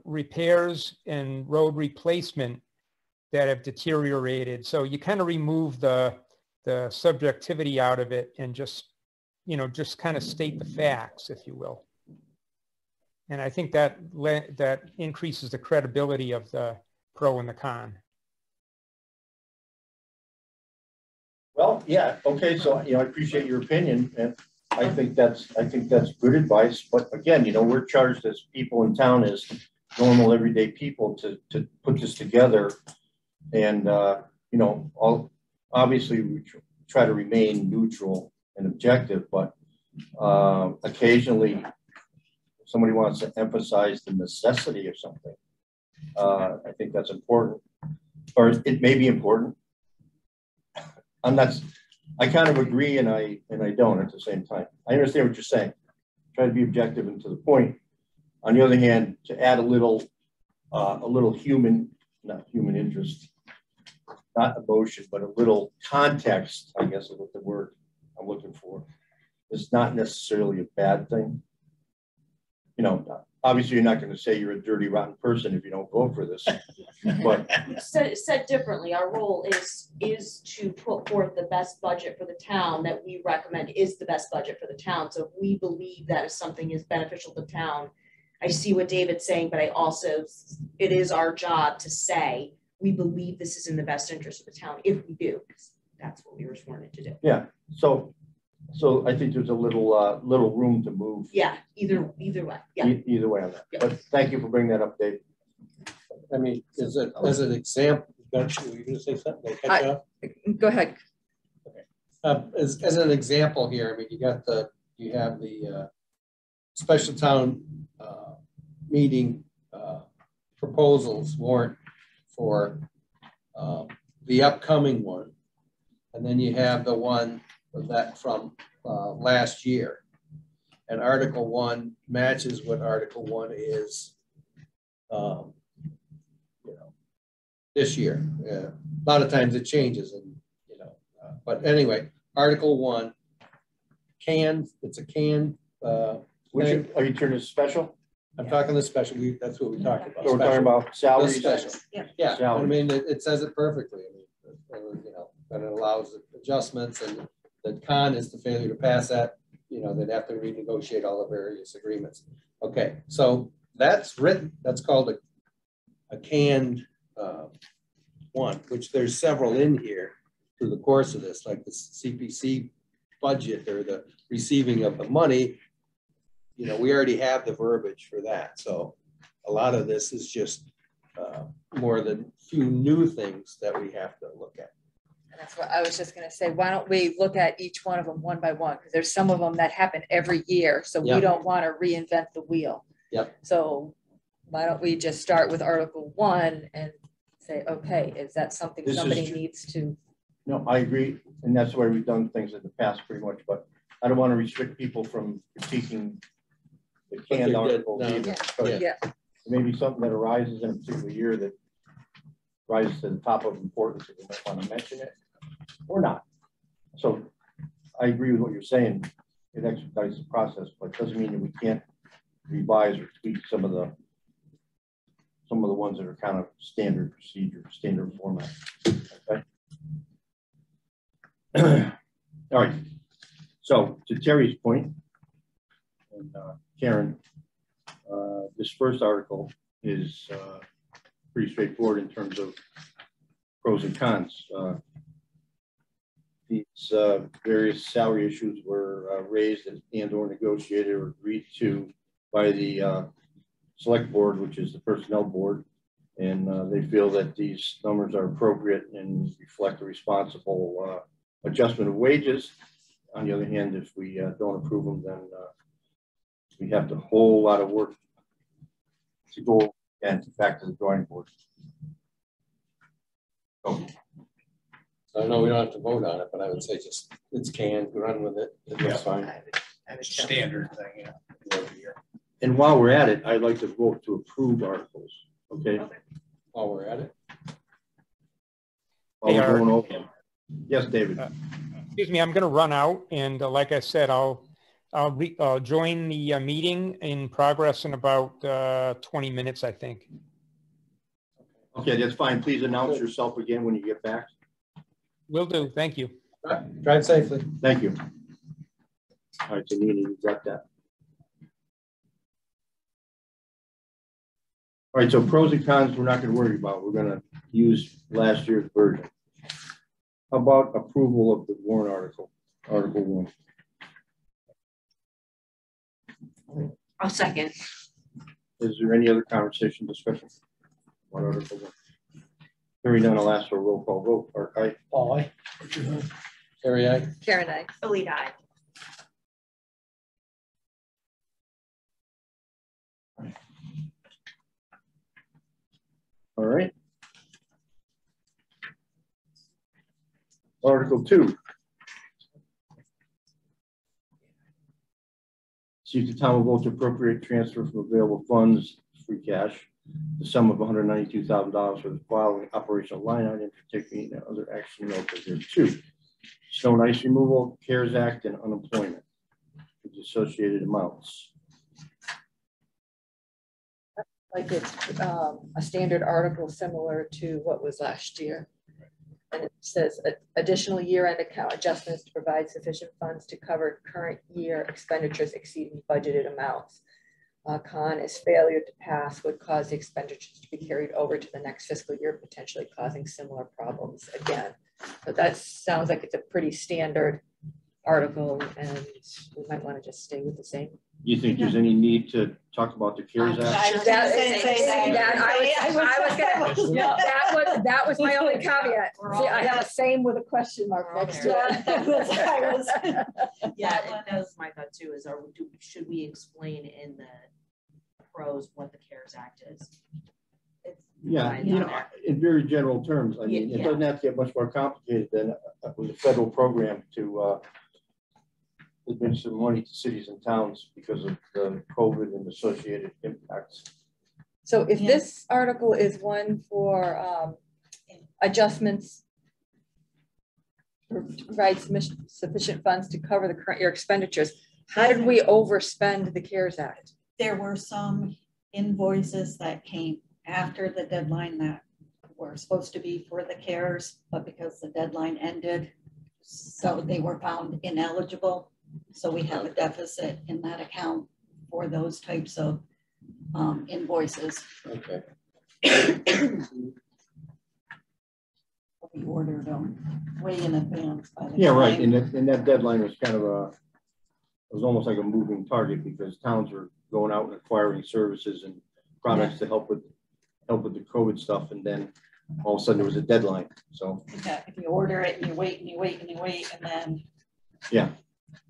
S8: repairs and road replacement that have deteriorated. So you kind of remove the subjectivity out of it and just, you know, just kind of state the facts, if you will. And I think that increases the credibility of the pro and the con.
S2: Well, yeah, okay. So, you know, I appreciate your opinion, and I think that's good advice. But again, you know, we're charged as people in town, as normal everyday people, to put this together. And you know, obviously we try to remain neutral and objective, but occasionally if somebody wants to emphasize the necessity of something, I think that's important, or it may be important. I kind of agree and I don't at the same time. I understand what you're saying. Try to be objective and to the point. On the other hand, to add a little human, not human interest, not emotion, but a little context, I guess is what the word I'm looking for. It's not necessarily a bad thing. You know, obviously you're not going to say you're a dirty, rotten person if you don't vote for this. But
S4: said differently, our role is to put forth the best budget for the town that we recommend is the best budget for the town. So if we believe that if something is beneficial to the town, I see what David's saying, but I also, it is our job to say, we believe this is in the best interest of the town, if we do, because that's what we were sworn in to do.
S2: Yeah, so I think there's a little room to move.
S4: Yeah, either way, yeah.
S2: Either way on that.
S4: Yeah.
S2: But thank you for bringing that up, Dave.
S3: I mean, as an example, were you gonna say something? Did I cut you off?
S7: Go ahead.
S3: As an example here, I mean, you have the special town meeting proposals warrant for the upcoming one. And then you have the one that from last year. And Article 1 matches what Article 1 is, this year. A lot of times it changes, and but anyway, Article 1, it's a canned.
S2: Are you turning to special?
S3: I'm talking the special. That's what we talked about.
S2: So we're talking about salaries.
S3: Special. Yeah.
S2: Salaries.
S3: I mean, it says it perfectly. I mean, that it allows adjustments, and the con is the failure to pass that. They'd have to renegotiate all the various agreements. Okay, so that's written. That's called a canned one, which there's several in here through the course of this, like the CPC budget or the receiving of the money. We already have the verbiage for that. So a lot of this is just more than few new things that we have to look at.
S7: And that's what I was just going to say. Why don't we look at each one of them one by one? Because there's some of them that happen every year. So we don't want to reinvent the wheel.
S3: Yep.
S7: So why don't we just start with Article 1 and say, okay, is that something somebody needs to?
S2: No, I agree. And that's the way we've done things in the past pretty much, but I don't want to restrict people from critiquing the canned articles either.
S7: Yeah.
S2: Maybe something that arises in a particular year that rises to the top of importance that we might want to mention it or not. So I agree with what you're saying. It expedites the process, but it doesn't mean that we can't revise or tweak some of the ones that are kind of standard procedure, standard format. Okay. All right. So to Terry's point, and Karen, this first article is pretty straightforward in terms of pros and cons. These various salary issues were raised and or negotiated or agreed to by the select board, which is the personnel board, and they feel that these numbers are appropriate and reflect a responsible adjustment of wages. On the other hand, if we don't approve them, then we have a whole lot of work to go and back to the drawing board. So,
S3: I know we don't have to vote on it, but I would say just it's canned, run with it. That's fine.
S6: Standard thing, every year.
S2: and while we're at it, I'd like to vote to approve articles. Okay.
S3: While we're at it.
S2: While we're going over them. Yes, David.
S8: Excuse me, I'm going to run out, and like I said, I'll join the meeting in progress in about 20 minutes, I think.
S2: Okay, that's fine. Please announce yourself again when you get back.
S8: Will do. Thank you.
S3: Drive safely.
S2: Thank you. All right, so Nina, you got that. All right, so pros and cons we're not going to worry about. We're going to use last year's version. How about approval of the warrant article, Article 1?
S7: I'll second.
S2: Is there any other conversation, discussion on Article 1? Hearing none, I'll ask for a roll call vote. Art, aye.
S6: Paul, aye.
S3: Carrie, aye.
S7: Karen, aye.
S4: Elite aye.
S2: All right. Article 2. See if the town will vote to appropriate transfer from available funds, free cash, the sum of $192,000 for the following operational line item, particularly and other action noted here too. Snow and ice removal, CARES Act, and unemployment with associated amounts.
S7: Like it's a standard article similar to what was last year. And it says additional year-end account adjustments to provide sufficient funds to cover current year expenditures exceeding budgeted amounts. Con is failure to pass would cause the expenditures to be carried over to the next fiscal year, potentially causing similar problems again. But that sounds like it's a pretty standard article, and we might want to just stay with the same.
S2: Do you think there's any need to talk about the CARES Act?
S7: That was my only caveat. See, I have a same with a question mark next to it.
S4: Yeah, that was my thought too, is should we explain in the pros what the CARES Act is?
S2: Yeah, you know, in very general terms, I mean, it doesn't have to get much more complicated than with a federal program to administer money to cities and towns because of the COVID and associated impacts.
S7: So if this article is one for adjustments, to provide sufficient funds to cover the current year expenditures, how did we overspend the CARES Act?
S9: There were some invoices that came after the deadline that were supposed to be for the CARES, but because the deadline ended, so they were found ineligible. So we have a deficit in that account for those types of invoices.
S2: Okay.
S9: We ordered them way in advance. By the
S2: Yeah,
S9: time.
S2: right. And that deadline was kind of it was almost like a moving target because towns were going out and acquiring services and products to help with the COVID stuff, and then all of a sudden there was a deadline. So
S9: if you order it and you wait and you wait and you wait, and then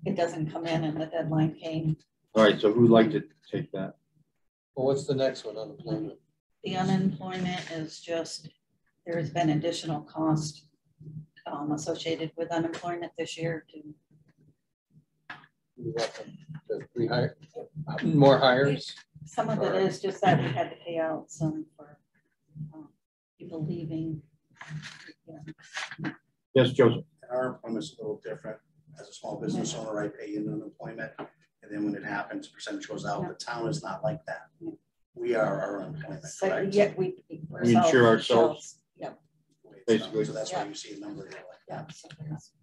S9: it doesn't come in, and the deadline came.
S2: All right. So who'd like to take that?
S3: Well, what's the next one? Unemployment.
S9: The unemployment is just, there has been additional cost associated with unemployment this year
S3: to more hires.
S9: Some of it is just that we had to pay out some for people leaving.
S2: Yes, Joseph.
S5: Our employment's a little different. As a small business owner, I pay in unemployment, and then when it happens, percentage goes out. The town is not like that. We are our unemployment.
S9: So
S5: correct?
S9: yet we
S2: insure ourselves.
S9: Yep.
S2: Basically.
S5: So that's why you see a number like that.
S9: So there's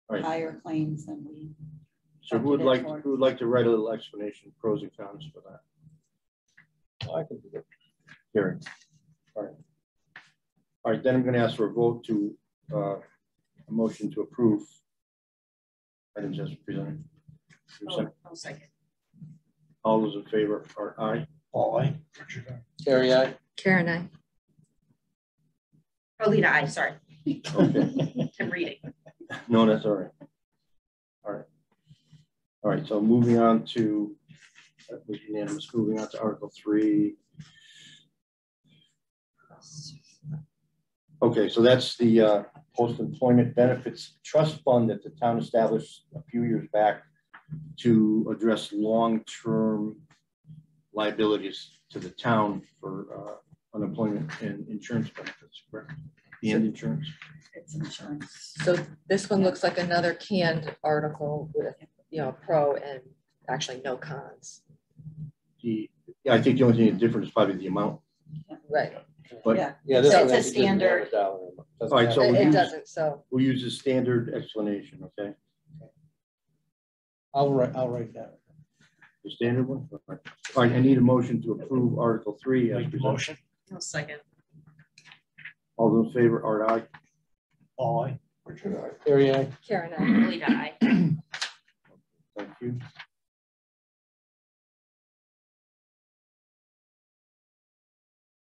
S2: Right.
S9: higher claims than we.
S2: So who would like to write a little explanation, pros and cons for that?
S3: I can do it.
S2: Gary. All right. All right, then I'm going to ask for a vote to a motion to approve items as presented.
S4: I'll second.
S2: All those in favor are aye.
S6: Paul, aye.
S3: Carrie, aye.
S7: Karen, I.
S4: Oh, Lita, aye, sorry.
S2: Okay.
S4: I'm reading.
S2: No, that's all right. All right. All right, so moving on to, that was unanimous, moving on to Article 3. Okay, so that's the post-employment benefits trust fund that the town established a few years back to address long-term liabilities to the town for unemployment and insurance benefits, correct? And insurance.
S9: It's insurance.
S7: So this one looks like another canned article with, pro and actually no cons.
S2: I think the only thing that's different is probably the amount.
S7: Right.
S2: But
S3: this
S9: So
S3: one
S9: it's a standard.
S3: $1.
S2: all right, so
S7: It doesn't, so.
S2: we'll use a standard explanation, okay?
S6: I'll write that.
S2: The standard one? All right, I need a motion to approve Article 3 as
S6: Make the
S2: presented.
S6: motion.
S4: I'll second.
S2: All those in favor are aye.
S6: Paul, aye.
S3: Richard, aye. Carrie, aye.
S7: Karen, I.
S4: Lita, aye.
S2: Thank you.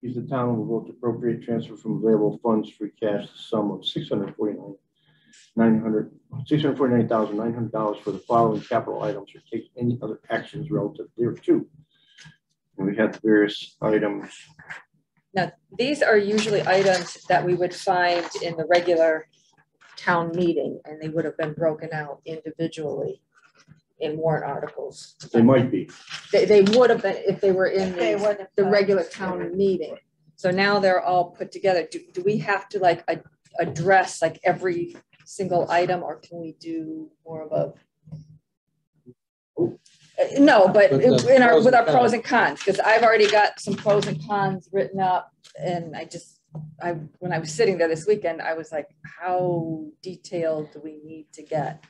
S2: Is the town will vote to appropriate transfer from available funds free cash the sum of $649,900 for the following capital items or take any other actions relative thereto. And we have various items.
S7: Now, these are usually items that we would find in the regular town meeting, and they would have been broken out individually in warrant articles.
S2: They might be.
S7: They would have been if they were in the regular town meeting. So now they're all put together. Do we have to like address like every single item, or can we do more of a? No, but with our pros and cons, because I've already got some pros and cons written up, and when I was sitting there this weekend, I was like, how detailed do we need to get?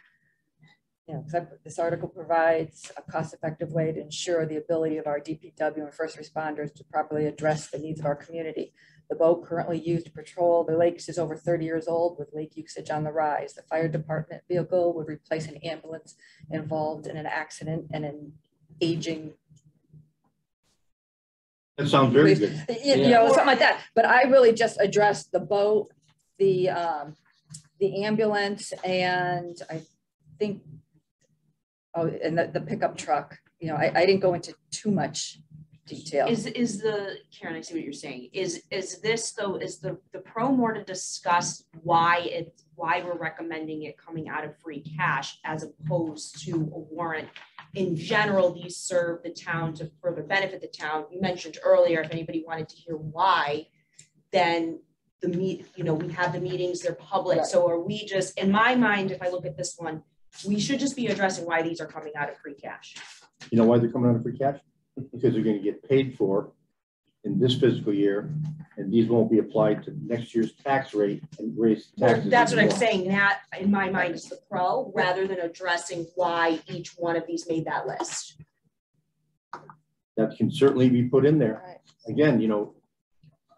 S7: you know, this article provides a cost-effective way to ensure the ability of our DPW and first responders to properly address the needs of our community. The boat currently used to patrol the lakes is over 30 years old with lake usage on the rise. The fire department vehicle would replace an ambulance involved in an accident and an aging.
S2: That sounds very good.
S7: You know, something like that. But I really just addressed the boat, the ambulance, and I think, and the pickup truck. You know, I didn't go into too much detail.
S4: Is the, Karen, I see what you're saying. Is this though, is the pro more to discuss why we're recommending it coming out of free cash as opposed to a warrant? In general, these serve the town to further benefit the town. You mentioned earlier, if anybody wanted to hear why, then we have the meetings, they're public. Right. So are we just, in my mind, if I look at this one, we should just be addressing why these are coming out of free cash.
S2: You know why they're coming out of free cash? Because they're going to get paid for in this fiscal year, and these won't be applied to next year's tax rate and raise taxes.
S4: Well, that's what I'm saying. That, in my mind, is the pro, rather than addressing why each one of these made that list.
S2: That can certainly be put in there. Right. Again, you know,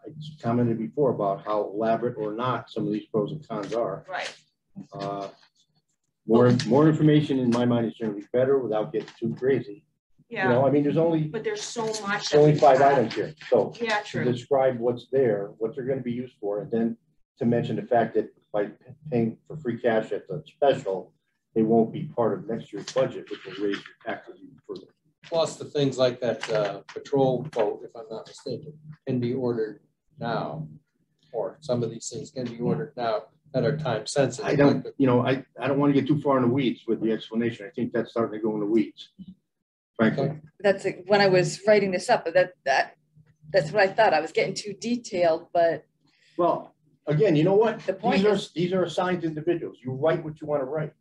S2: I commented before about how elaborate or not some of these pros and cons are.
S4: Right.
S2: More information in my mind is generally better without getting too crazy.
S4: Yeah.
S2: You know, I mean, there's
S4: so much.
S2: Only 5 items here. So
S4: yeah, true.
S2: To describe what's there, what they're going to be used for, and then to mention the fact that by paying for free cash at the special, they won't be part of next year's budget, which will raise your taxes even further.
S3: Plus the things like that patrol boat, if I'm not mistaken, can be ordered now, or some of these things can be ordered now that are time sensitive.
S2: I don't want to get too far in the weeds with the explanation. I think that's starting to go in the weeds. Frankly.
S7: That's when I was writing this up, but that's what I thought. I was getting too detailed, but
S2: well, again, you know what?
S7: The point
S2: these are assigned individuals. You write what you want to write.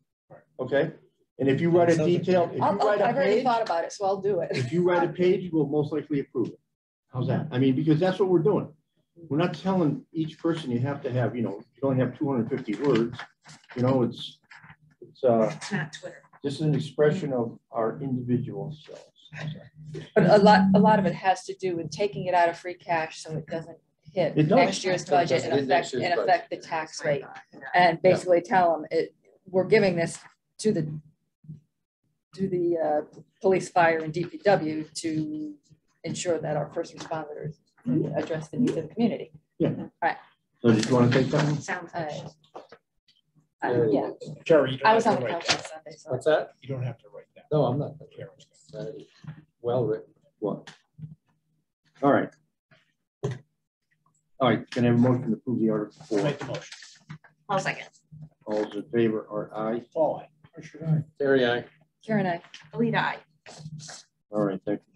S2: Okay. And if you write a detailed,
S7: I've already thought about it, so I'll do it.
S2: If you write a page, we'll most likely approve it. How's that? I mean, because that's what we're doing. We're not telling each person you have to have, you know, you only have 250 words. You know, it's
S4: not Twitter.
S2: This is an expression of our individual selves.
S7: But a lot of it has to do with taking it out of free cash so it doesn't hit next year's budget and affect the tax rate. And basically tell them we're giving this to the police, fire, and DPW to ensure that our first responders address the needs of the community.
S2: Yeah.
S7: All right.
S2: So did you want to take that one?
S4: Sounds good.
S7: Yeah.
S6: Jerry,
S7: I was on the couch on Sunday. So.
S3: What's that?
S6: You don't have to write that.
S3: No, I'm not. Well written.
S2: What? All right. All right. Can I have a motion to approve the article 4?
S6: Make the motion.
S4: I'll second.
S2: All those in favor are aye.
S6: Paul, aye. Or should I?
S3: Terry, aye.
S7: Karen, aye.
S4: Alita, aye.
S2: All right. Thank you.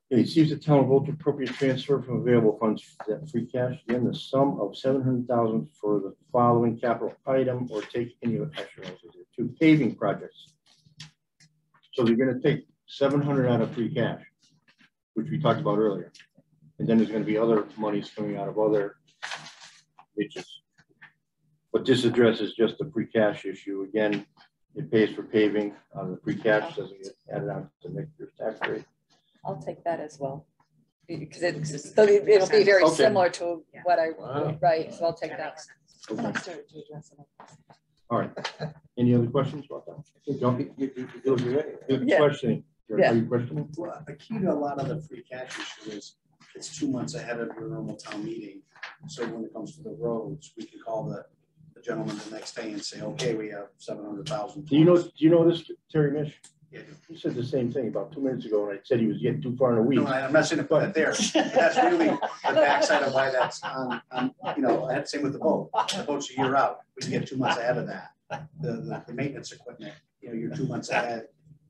S2: Okay, it seems the town will vote to appropriate transfer from available funds that free cash, then the sum of $700,000 for the following capital item, or take any of the extra to paving projects. So they're going to take $700 out of free cash, which we talked about earlier, and then there's going to be other monies coming out of other niches. But this addresses just the free cash issue. Again, it pays for paving out of the free cash, doesn't get added on to next year's tax rate.
S7: I'll take that as well, because it'll be very similar to what I write, so I'll take that one.
S2: Okay.
S7: I started to address it.
S2: All right. Any other questions about that? Don't
S7: Yeah.
S2: questioning.
S7: Yeah.
S2: Are you questioning?
S5: Well, the key to a lot of the free cash issue is it's 2 months ahead of your normal town meeting. So when it comes to the roads, we can call the gentleman the next day and say, okay, we have 700,000.
S2: Do you know this, Terry Mish?
S5: Yeah.
S2: He said the same thing about 2 minutes ago, and I said he was getting too far in the weeds.
S5: No, I'm not saying to put it there. That's really the backside of why that's on same with the boat. The boat's a year out. We can get 2 months ahead of that. The maintenance equipment, you're 2 months ahead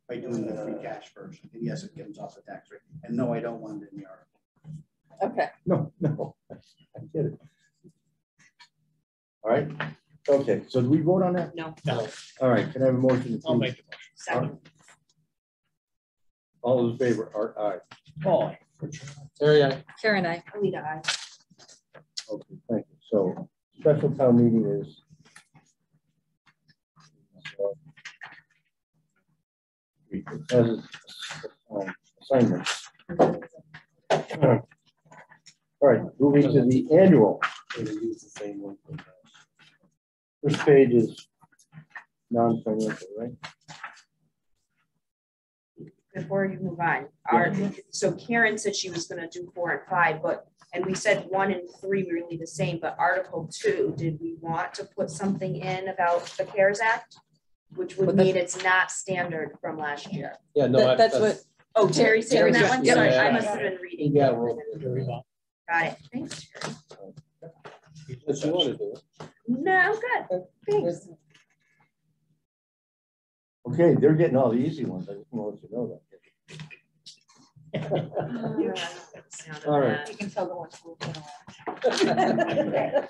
S5: by doing the free cash first. And yes, it comes off the tax rate. And no, I don't want it in the article.
S7: Okay.
S2: No, I get it. All right. Okay, so do we vote on that?
S4: No.
S2: All right, can I have a motion?
S6: I'll make the motion.
S4: Second.
S2: All those in favor are aye.
S6: Paul, aye.
S3: Terry, aye.
S7: Karen, aye.
S4: Alita, aye.
S2: Okay, thank you. So special town meeting is Assignments. All right, moving to the annual.
S3: Use the same one.
S2: This page is non-financial, right?
S4: Before you move on, so Karen said she was gonna do 4 and 5, and we said 1 and 3 were really the same, but Article 2, did we want to put something in about the CARES Act? Which would mean it's not standard from last year.
S3: Yeah, no,
S7: That's what,
S4: Oh, Terry said on that one,
S7: Yep.
S4: sorry, I
S3: Yeah.
S4: must have been reading.
S3: Yeah,
S4: Got it, thanks, Terry.
S3: what you want to do.
S4: No, I'm good, thanks.
S2: Okay, they're getting all the easy ones. I just want to know that. All right.
S9: You can tell the ones who are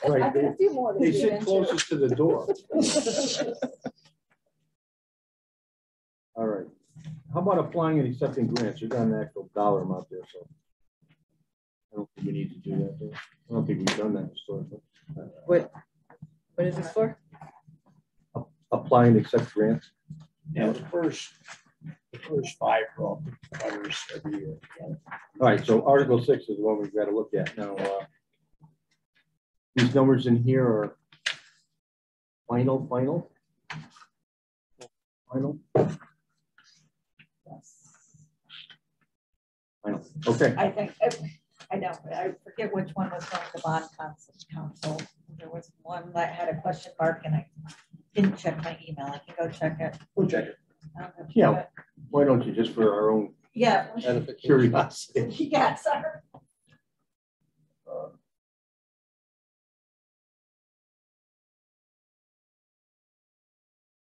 S2: Right,
S9: gonna watch.
S2: they sit closest to the door. All right. How about applying and accepting grants? You've got an actual dollar amount there, so I don't think we need to do that. Though. I don't think we've done that historically.
S7: what is this for?
S2: Apply and accept grants.
S6: Yeah, the first 5 are all covers every year.
S2: All right, so Article 6 is the one we've got to look at now. These numbers in here are final. Okay.
S9: I think, I know, I forget which one was from the bond council. There was one that had a question mark and I didn't check my email. I can go check it.
S5: We'll check it.
S2: Yeah. Why don't you, just for our own
S9: Yeah.
S2: curiosity?
S9: Yeah, sorry.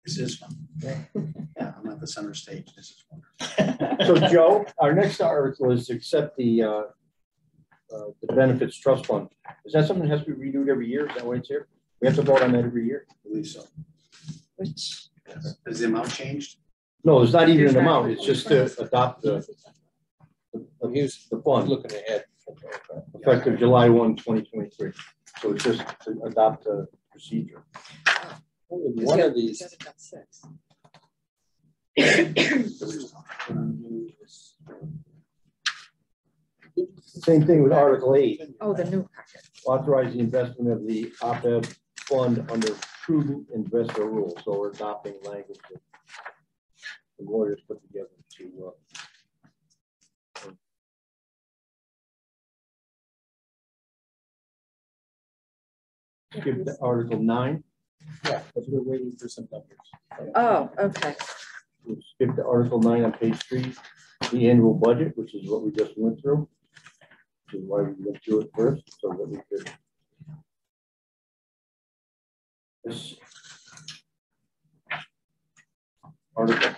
S5: This is fun. Yeah, I'm at the center stage. This is fun.
S2: So Joe, our next article is to accept the benefits trust fund. Is that something that has to be renewed every year? Is that why it's here? We have to vote on that every year?
S5: I believe so.
S7: Which?
S5: Has the amount changed?
S2: No, it's not even an amount. It's just to adopt the fund
S3: Looking ahead.
S2: effective July 1, 2023. So it's just to adopt the procedure.
S3: One of these.
S2: Same thing with Article 8.
S7: Oh, the new packet.
S2: Authorize the investment of the OPEB fund under prudent investor rules. So we're adopting language that the lawyers put together to skip to Article 9.
S3: Yeah, but we're waiting for some numbers.
S7: Oh, okay.
S2: We'll skip to Article 9 on page 3, the annual budget, which is what we just went through. Which is why we went through it first, so that we could. This article.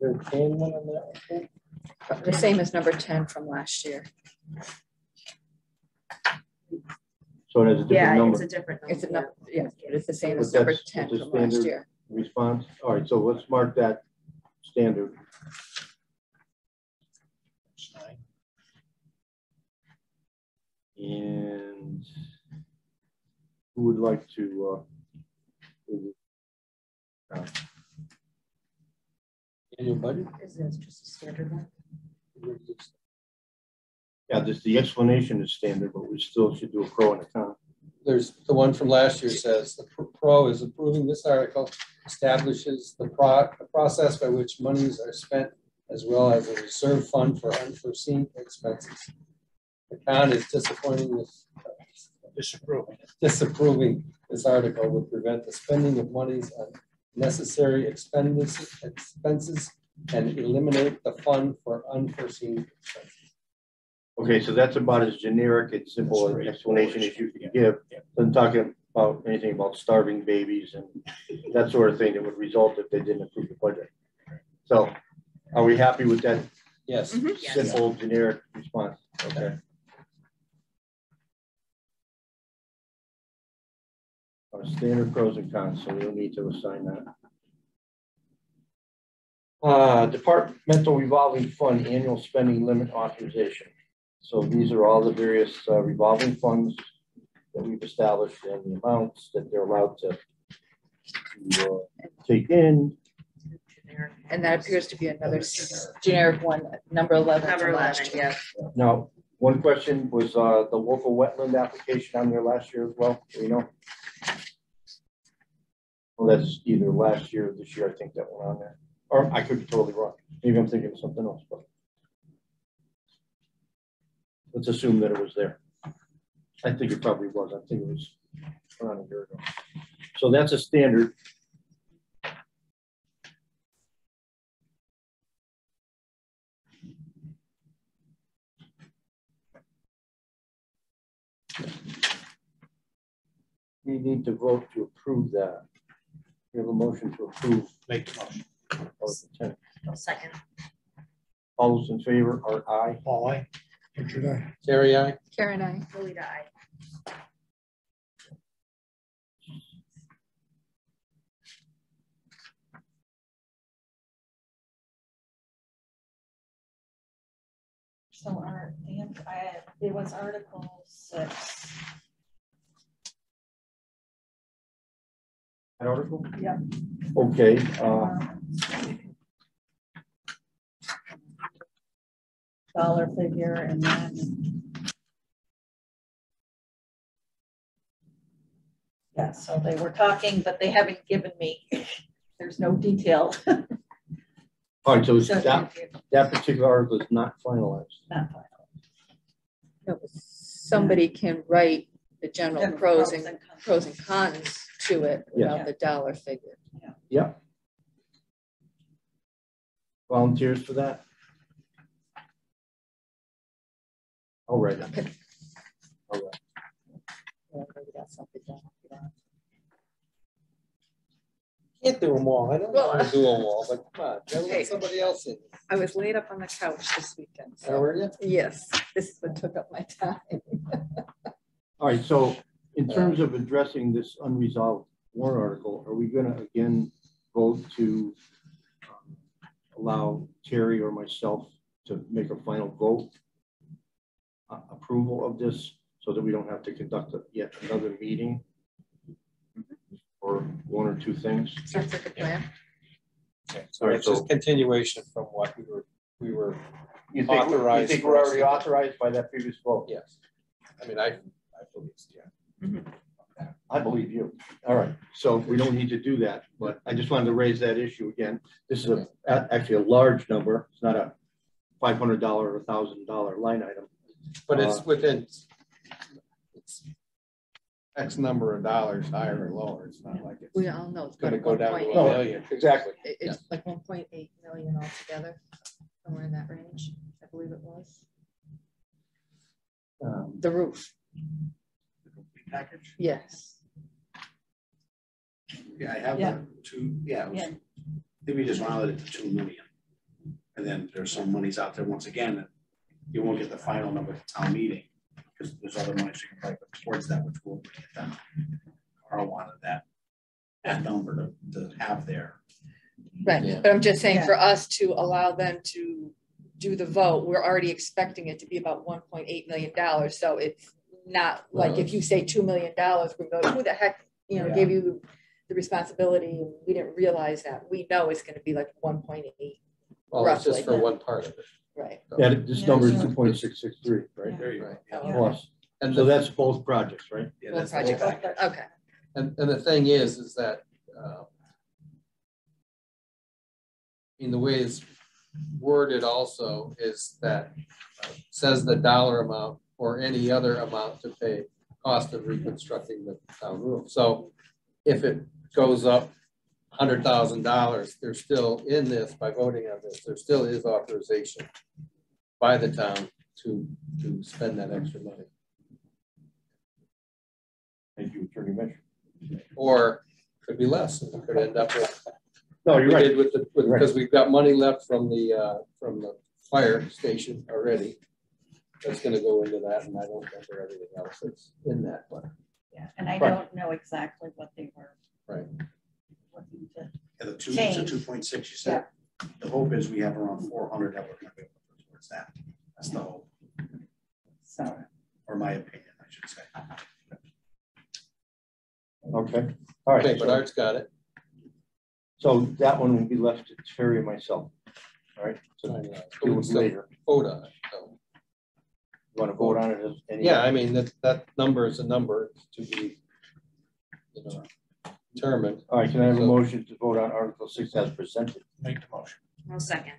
S3: There a 10 one on that one?
S7: The same as number 10 from last year.
S2: So it has a different number.
S4: It's a different number.
S7: It's enough, yeah, it's the same
S2: But
S7: as number
S2: that's
S7: 10
S2: a
S7: from last
S2: standard
S7: year.
S2: response. All right, so let's mark that standard. And who would like to
S3: Annual budget?
S4: Is this just a standard one?
S2: yeah, the explanation is standard, but we still should do a pro and a con.
S3: There's the one from last year says the pro is approving this article establishes the process by which monies are spent as well as a reserve fund for unforeseen expenses. The con is disapproving this article would prevent the spending of monies on necessary expenses and eliminate the fund for unforeseen expenses.
S2: Okay, so that's about as generic and simple an explanation as you can give. Doesn't talk about anything about starving babies and that sort of thing that would result if they didn't approve the budget. So are we happy with that?
S3: Yes.
S2: Simple, generic response. Okay. Our standard pros and cons, so we don't need to assign that. Departmental revolving fund annual spending limit authorization. So these are all the various revolving funds that we've established and the amounts that they're allowed to to take in.
S7: And that appears to be another generic one, number 11.
S4: Number 11, yeah.
S2: Now, one question was the local wetland application on there last year as well, do you know? Well, that's either last year or this year, I think that went on there. Or I could be totally wrong. Maybe I'm thinking of something else, but let's assume that it was there. I think it probably was. I think it was around a year ago. So that's a standard. We need to vote to approve that. We have a motion to approve.
S6: Make the motion.
S4: Second.
S2: All those in favor are aye.
S6: Paul, aye. Richard, aye.
S3: Terry, aye.
S7: Karen, I.
S4: Lolita, aye.
S9: So it was Article 6.
S2: An article?
S9: Yep.
S2: Okay.
S9: Dollar figure and then. Yeah, so they were talking, but they haven't given me, there's no detail.
S2: All right, so that particular article is not finalized.
S9: Not final.
S7: No, somebody can write the general pros and cons to it without the dollar figure.
S2: Yeah. Volunteers for that? All right.
S7: Okay.
S2: All right.
S7: Well, maybe that's something that,
S3: Can't do them all. I don't want to do them all, but come on, gotta
S7: Hey.
S3: let somebody else in.
S7: I was laid up on the couch this weekend.
S3: How
S7: So
S3: are you?
S7: yes, this is what took up my time.
S2: All right, so in terms of addressing this unresolved warrant article, are we going to again vote to allow Terry or myself to make a final vote approval of this so that we don't have to conduct yet another meeting for one or two things?
S7: Sounds like a plan.
S3: Okay, so it's just continuation from what we were authorized.
S2: You think we're already authorized by that previous vote?
S3: Yes. I mean, I believe, yeah.
S7: Mm-hmm.
S2: I believe you. All right, so we don't need to do that, but I just wanted to raise that issue again. This is actually a large number. It's not a $500 or $1,000 line item.
S3: But it's within X number of dollars higher or lower. It's not like
S7: We
S3: it's
S7: all know it's
S3: going to go down to
S7: 1.8.
S3: $1 million.
S2: Exactly.
S7: It's like 1.8 million altogether, somewhere in that range, I believe it was. The roof.
S5: The complete package?
S7: Yes.
S5: Yeah, I have the two, it was, maybe just rounded it to 2 million. And then there's some monies out there, once again, that you won't get the final number at the town meeting because there's other monies you can probably put towards that, which will bring it down. Carl wanted that number to have there.
S7: Right,
S3: Yeah.
S7: but I'm just saying for us to allow them to do the vote, we're already expecting it to be about $1.8 million. So it's not like if you say $2 million, we go, who the heck, gave you the responsibility? We didn't realize that. We know it's going to be like 1.8.
S3: Well, it's just for one part of it.
S7: Right.
S2: Yeah, this number is 2.663, right?
S5: There you go.
S3: Right.
S5: Yeah.
S2: Plus.
S3: And
S2: So that's both projects, right?
S5: Yeah,
S7: Both
S5: that's the whole
S7: projects.
S5: package.
S7: Okay.
S3: And the thing is that in the way it's worded also is that says the dollar amount or any other amount to pay cost of reconstructing the town roof. So if it goes up $100,000, there's still in this, by voting on this, there still is authorization by the town to spend that extra money.
S2: Thank you, Attorney Mitchell.
S3: Or could be less. We could end up with.
S2: No, you're
S3: we
S2: right.
S3: did with because we've got money left from the fire station already. That's going to go into that, and I don't remember everything else that's in that. But
S9: Yeah, and I don't know exactly what they were.
S3: Right.
S9: Looking to.
S5: Yeah, the 2.6 you said. The hope is we have around 400 that we're going to be able to put towards that. That's the hope.
S9: So.
S5: Or my opinion, I should say.
S2: Okay. All right.
S3: okay, but Art's got it.
S2: So that one will be left to Terry and myself. All right, so deal with later.
S3: Vote on it. So.
S2: You want to vote on it as any?
S3: Yeah, I mean, that number is a number to be, determined.
S2: All right, can I have a motion to vote on Article 6 as presented?
S6: Make the motion.
S4: I'll second.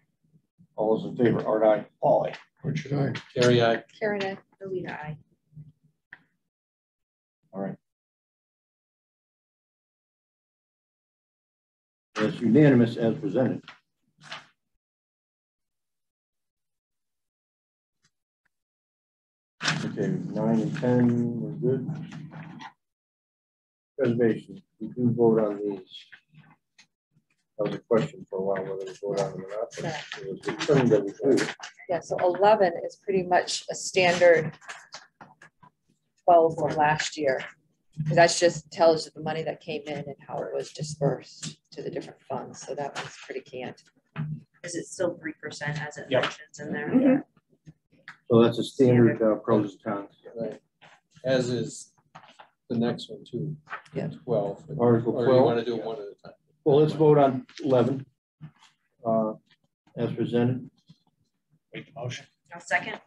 S2: All those in favor, Art, aye.
S6: Paul, aye. Richard, aye.
S3: Carrie, aye.
S7: Karen, I.
S4: Alita, aye.
S2: All right. It's unanimous as presented. Okay, 9 and 10, we're good. Preservation, we do vote on these. That was a question for a while whether we vote on them or not, but it was determined that we do.
S7: Yeah, so 11 is pretty much a standard 12 from last year. That just tells you the money that came in and how it was dispersed to the different funds. So that one's pretty canned.
S4: Is it still 3% as it
S6: Yep.
S4: mentions in there?
S7: Mhm.
S2: So that's a standard pros and cons.
S3: Right. As is the next one too.
S7: Yeah.
S3: 12.
S2: Article
S3: Or
S2: 12.
S3: you want to do them one at a time?
S2: Well, let's vote on 11 as presented.
S6: Make the motion.
S4: I'll second.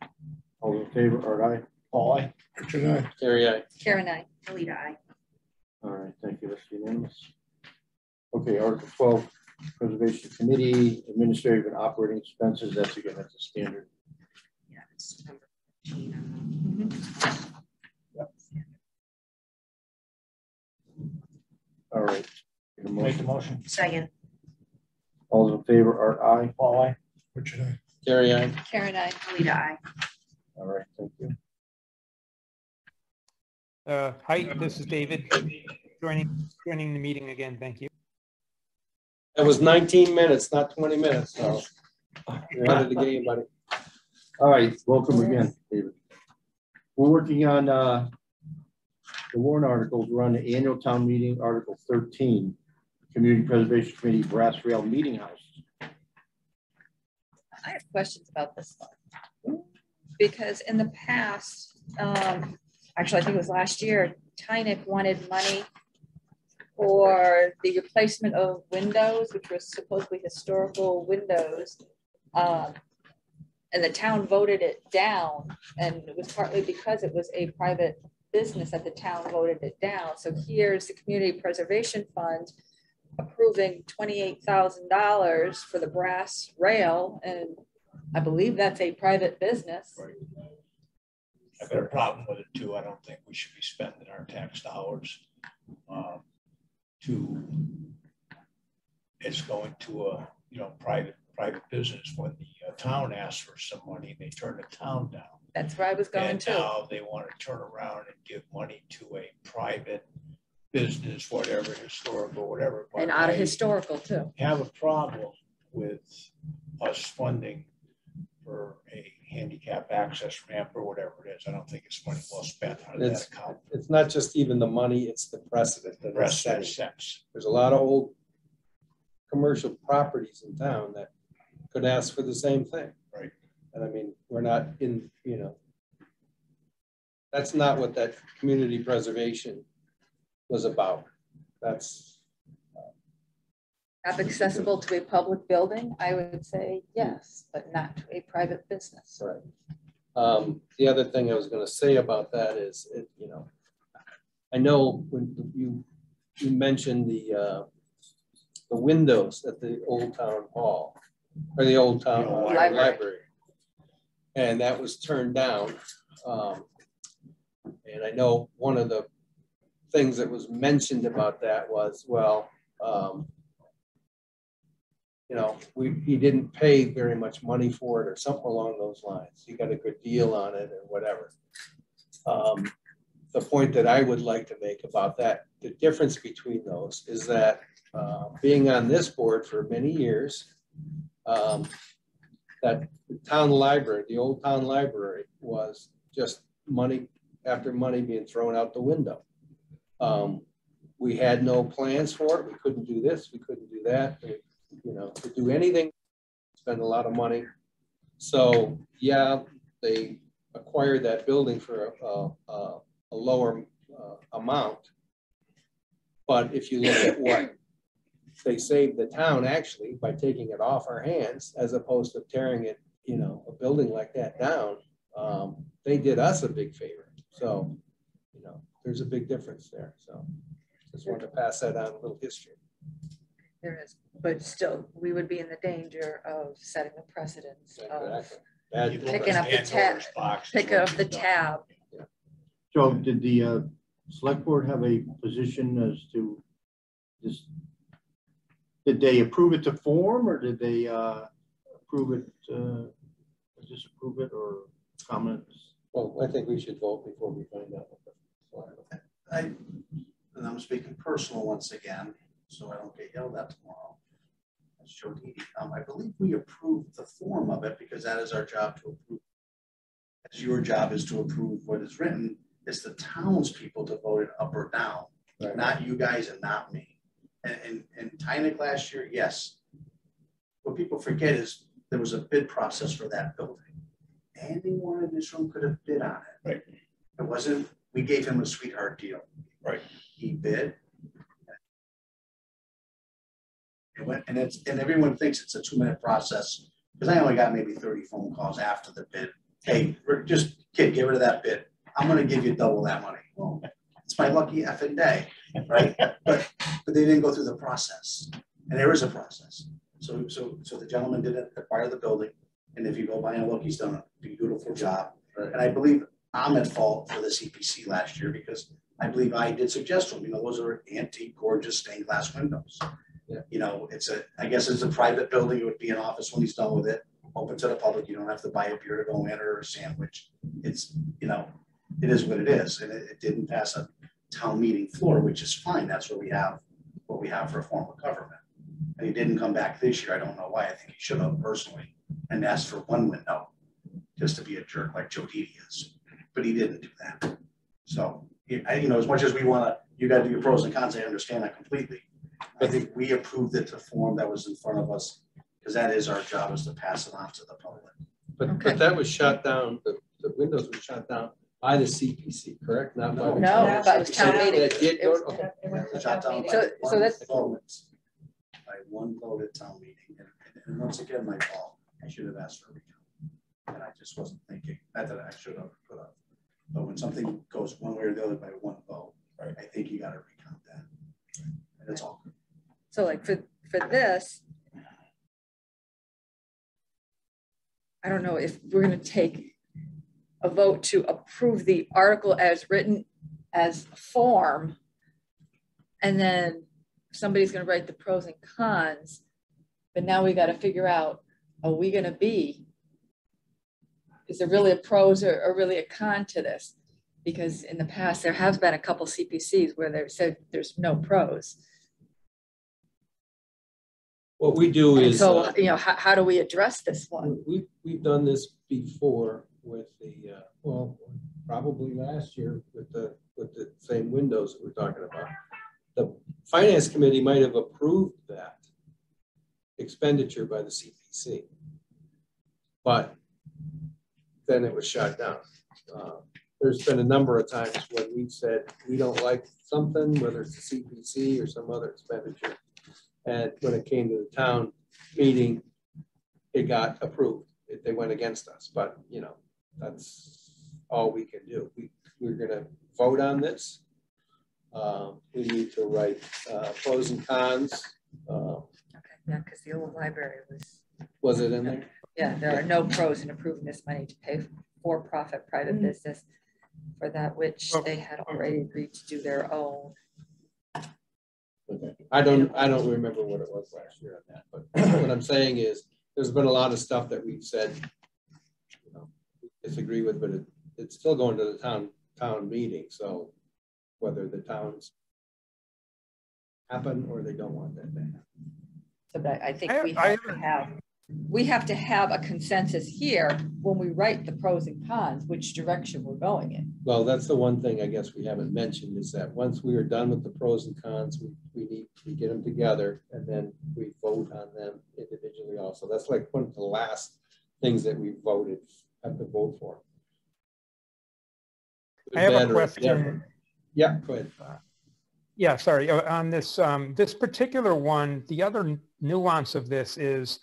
S2: All in favor, Art, aye.
S6: Paul, aye. Richard, aye.
S3: Carrie, aye.
S7: Karen, I.
S4: Alita, aye.
S2: All right, thank you. That's unanimous. Okay, Article 12, Preservation Committee, Administrative and Operating Expenses. That's again, that's a standard.
S4: Yeah, it's number 15.
S2: Yep. All right.
S6: Make the motion.
S4: Second.
S2: All those in favor, Art, aye.
S6: Paul, aye. Richard, aye.
S3: Carrie, aye.
S7: Karen, I.
S4: Alita, aye.
S2: All right, thank you.
S8: Hi, this is David, joining the meeting again. Thank you.
S3: It was 19 minutes, not 20 minutes. So you're ahead of the game, buddy.
S2: All right, welcome again, David. We're working on the warrant articles. We're on the annual town meeting, Article 13, Community Preservation Committee Brass Rail Meeting House.
S7: I have questions about this one. Because in the past, actually, I think it was last year, Tynick wanted money for the replacement of windows, which was supposedly historical windows. And the town voted it down. And it was partly because it was a private business that the town voted it down. So here's the Community Preservation Fund approving $28,000 for the brass rail. And I believe that's a private business.
S6: Right. I've got a problem with it too. I don't think we should be spending our tax dollars it's going to a private business when the town asks for some money, they turn the town down.
S7: That's where I was going
S6: and
S7: to.
S6: Now they want to turn around and give money to a private business, whatever, historical, whatever. But
S7: And out of historical too.
S6: Have a problem with us funding for a handicap access ramp or whatever it is. I don't think it's money well spent out of that account.
S3: It's not just even the money, it's the precedent that it's setting. There's a lot of old commercial properties in town that could ask for the same thing.
S6: Right.
S3: And I mean, we're not in, that's not what that community preservation was about. That's
S7: Accessible to a public building, I would say yes, but not to a private business.
S3: right. The other thing I was going to say about that is, I know when you mentioned the windows at the Old Town Hall or the Old Town Library, and that was turned down. And I know one of the things that was mentioned about that was, well, he didn't pay very much money for it or something along those lines. He got a good deal on it or whatever. The point that I would like to make about that, the difference between those is that being on this board for many years, that the town library, the old town library, was just money after money being thrown out the window. We had no plans for it. We couldn't do this. We couldn't do that. To do anything, spend a lot of money. So yeah, they acquired that building for a lower amount. But if you look at what they saved the town actually by taking it off our hands as opposed to tearing it, you know, a building like that down. They did us a big favor. So, you know, there's a big difference there. So just wanted to pass that on, a little history.
S7: There is, but still, we would be in the danger of setting a precedence of picking up the tab,
S2: So did the select board have a position as to this? Did they approve it to form, or did they approve it, disapprove it, or comments?
S3: Well, I think we should vote before we find out.
S5: And I'm speaking personal once again, so I don't get yelled at tomorrow. As Joe Didi, I believe we approved the form of it because that is our job to approve. As your job is to approve what is written, it's the townspeople to vote it up or down, right. Not you guys and not me. And Tynick last year, yes. What people forget is there was a bid process for that building. Anyone in this room could have bid on it.
S6: Right.
S5: It wasn't, we gave him a sweetheart deal.
S6: Right.
S5: He bid. It went, and everyone thinks it's a 2-minute process because I only got maybe 30 phone calls after the bid. Hey, just get rid of that bid. I'm going to give you double that money. Well, it's my lucky effing day, right? but they didn't go through the process, and there is a process. So the gentleman did acquire the building, and if you go by and look, he's done a beautiful job. Right. And I believe I'm at fault for the CPC last year because I believe I did suggest to him, you know, those are antique, gorgeous stained glass windows. Yeah. You know, I guess it's a private building. It would be an office when he's done with it, open to the public. You don't have to buy a beer to go in or a sandwich. It's, you know, it is what it is. And it didn't pass a town meeting floor, which is fine. That's what we have for a form of government. And he didn't come back this year. I don't know why. I think he should have personally and asked for one window just to be a jerk like Joe Didi is. But he didn't do that. So, you know, as much as we want to, you got to do your pros and cons. I understand that completely. I think we approved it to form that was in front of us because that is our job, is to pass it on to the public.
S3: But that was shot down, the windows were shot down by the CPC, correct? Not by the
S7: no, by the town meeting.
S5: Shot down
S7: so that's
S5: by one vote at town meeting. And once again, my fault. I should have asked for a recount. And I just wasn't thinking. Not that I should have put up. But when something goes one way or the other by one vote, right, I think you got to recount that. And it's all good.
S7: So like for this, I don't know if we're going to take a vote to approve the article as written as form, and then somebody's going to write the pros and cons, but now we got to figure out, are we going to be, is there really a pros or really a con to this? Because in the past, there have been a couple CPCs where they've said there's no pros.
S3: What we do is,
S7: so you know, how do we address this one?
S3: We've done this before with the well, probably last year with the same windows that we're talking about. The finance committee might have approved that expenditure by the CPC, but then it was shot down. There's been a number of times when we've said we don't like something, whether it's the CPC or some other expenditure. And when it came to the town meeting, it got approved. They went against us, but you know, that's all we can do. We're going to vote on this. We need to write pros and cons.
S7: Okay, yeah, because the old library
S3: was it in there?
S7: Yeah, there are no pros in approving this money to pay for-profit private business for that which they had already agreed to do their own.
S3: Okay. I don't remember what it was last year on that, but what I'm saying is there's been a lot of stuff that we've said, you know, we disagree with, but it's still going to the town meeting. So whether the towns happen or they don't want that to happen.
S7: So but I think we have to have a consensus here when we write the pros and cons, which direction we're going in.
S3: Well, that's the one thing I guess we haven't mentioned is that once we are done with the pros and cons, we get them together and then we vote on them individually also. That's like one of the last things that we have to vote for.
S8: I have a question.
S3: Yeah, go ahead.
S8: Yeah, sorry, on this, this particular one, the other nuance of this is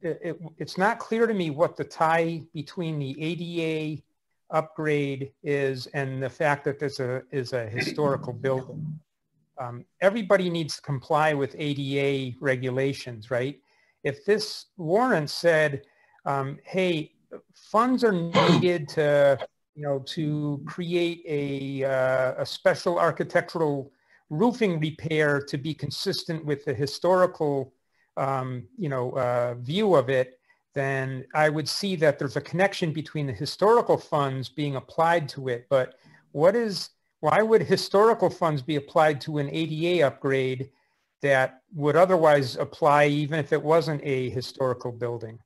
S8: it's not clear to me what the tie between the ADA upgrade is and the fact that this is a historical building. Everybody needs to comply with ADA regulations, right? If this warrant said, hey, funds are needed to, to create a special architectural roofing repair to be consistent with the historical, view of it, then I would see that there's a connection between the historical funds being applied to it. But why would historical funds be applied to an ADA upgrade that would otherwise apply even if it wasn't a historical building?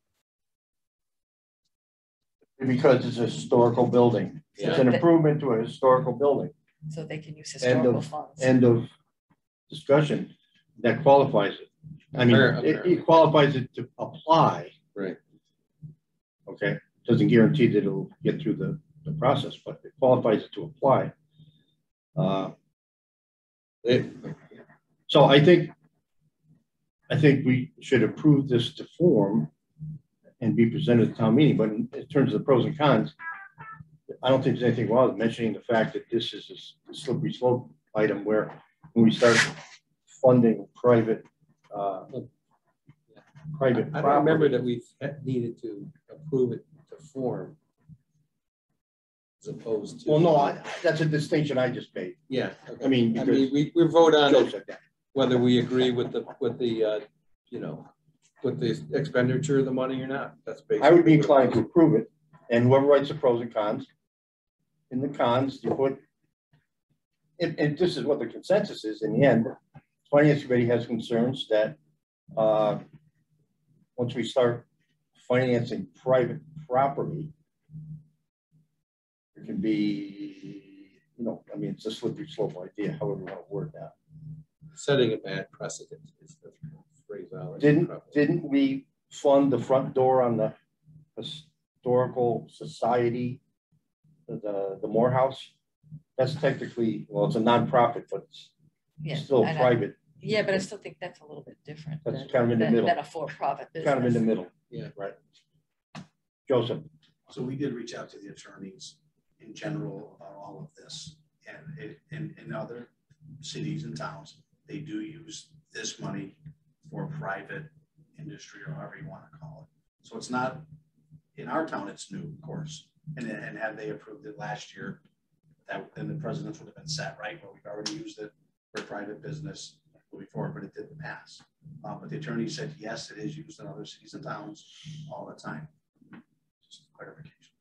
S2: Because it's a historical building. It's an improvement to a historical building.
S7: So they can use historical funds.
S2: End of discussion. That qualifies it. I mean, it qualifies it to apply.
S3: Right.
S2: Okay. Doesn't guarantee that it'll get through the process, but it qualifies it to apply. So I think we should approve this to form and be presented at the town meeting. But in terms of the pros and cons, I don't think there's anything wrong with mentioning the fact that this is a slippery slope item where when we start funding private private
S3: I remember that we needed to approve it to form as opposed to.
S2: Well, no, that's a distinction I just made.
S3: Yeah.
S2: I mean,
S3: we vote on it
S2: like that.
S3: Whether we agree with the expenditure of the money or not. That's basically.
S2: I would be inclined to approve it, and whoever writes the pros and cons. In the cons, you put, and this is what the consensus is in the end. Finance Committee has concerns that once we start financing private property, it can be, I mean, it's a slippery slope idea, however you want to word that.
S3: Setting a bad precedent is the phrase I like.
S2: Didn't we fund the front door on the Historical Society, the Morehouse? That's technically, well, it's a nonprofit, but it's still private.
S7: Yeah, but I still think that's a little bit different.
S2: That's kind of in the middle.
S7: Than a for-profit business.
S2: Kind of in the middle.
S3: Yeah,
S2: right. Joseph.
S5: So we did reach out to the attorneys in general about all of this, and in other cities and towns, they do use this money for private industry or however you want to call it. So it's not, in our town, it's new, of course. And had they approved it last year, then the precedence would have been set, right? Where we've already used it for private business moving forward, but it didn't pass. But the attorney said, yes, it is used in other cities and towns all the time. Just clarification.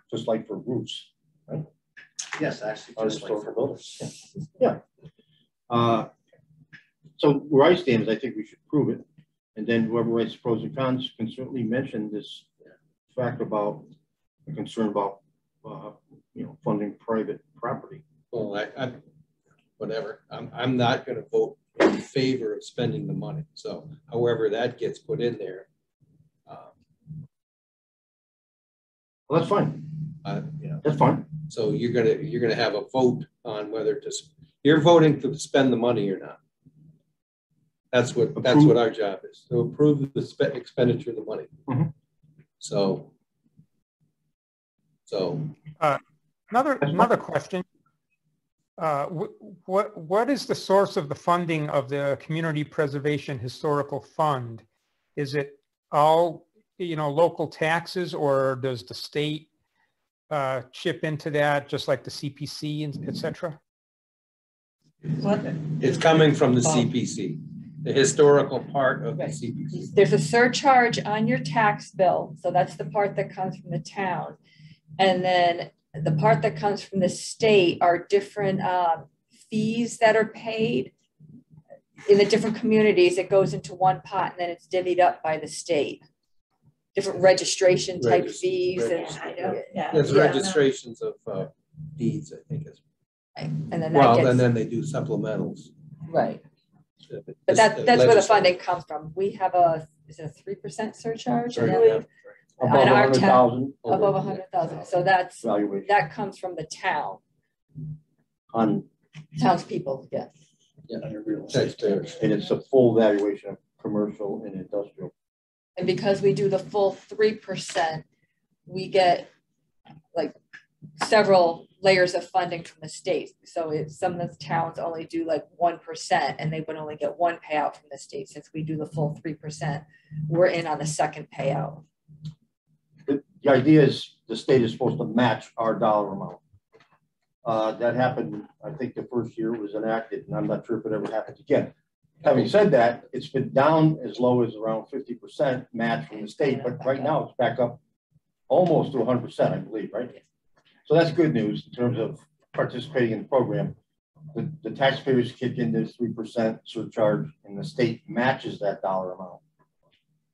S2: Just like for roofs, right?
S5: Yes, actually, just like for
S2: buildings. Yeah. So where I stand is I think we should prove it. And then whoever writes pros and cons can certainly mention this fact about the concern about, funding private property.
S3: Well, whatever. I'm not going to vote in favor of spending the money. So however that gets put in there.
S2: Well, that's fine. That's fine.
S3: So you're gonna have a vote on whether you're voting to spend the money or not. That's what our job is, to approve the expenditure of the money.
S2: Mm-hmm.
S3: So
S8: another question. What is the source of the funding of the Community Preservation Historical Fund? Is it all, local taxes, or does the state chip into that, just like the CPC and et cetera?
S3: It's coming from the CPC, the historical part of the CPC.
S7: There's a surcharge on your tax bill. So that's the part that comes from the town. And then the part that comes from the state are different fees that are paid in the different communities. It goes into one pot and then it's divvied up by the state. Different registration type fees.
S3: There's registrations of deeds, I think.
S7: And then
S3: and then they do supplementals.
S7: Right. But that's where the funding comes from. We have is it a 3% surcharge? I believe.
S2: Above 100,000.
S7: Above 100,000. So that comes from the town.
S2: On
S7: townspeople, yeah.
S3: Yeah.
S5: Under real estate.
S3: Taxpayers.
S2: And it's a full valuation of commercial and industrial.
S7: And because we do the full 3%, we get like several layers of funding from the state. So some of the towns only do like 1% and they would only get one payout from the state. Since we do the full 3%, we're in on the second payout.
S2: The idea is the state is supposed to match our dollar amount. That happened, I think the first year it was enacted, and I'm not sure if it ever happened again. Having said that, it's been down as low as around 50% match from the state, but right now it's back up almost to 100%, I believe, right? So that's good news in terms of participating in the program. The taxpayers kick in this 3% surcharge, and the state matches that dollar amount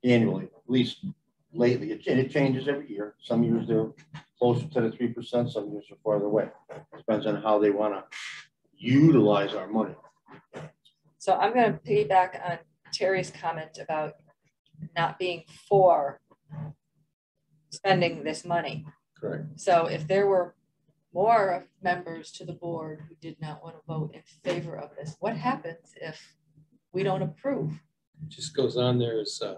S2: annually, at least lately. It changes every year. Some years they're closer to the 3%, some years are farther away. Depends on how they want to utilize our money.
S7: So I'm going to piggyback on Terry's comment about not being for spending this money.
S3: Correct.
S7: So if there were more members to the board who did not want to vote in favor of this, what happens if we don't approve?
S3: It just goes on there as I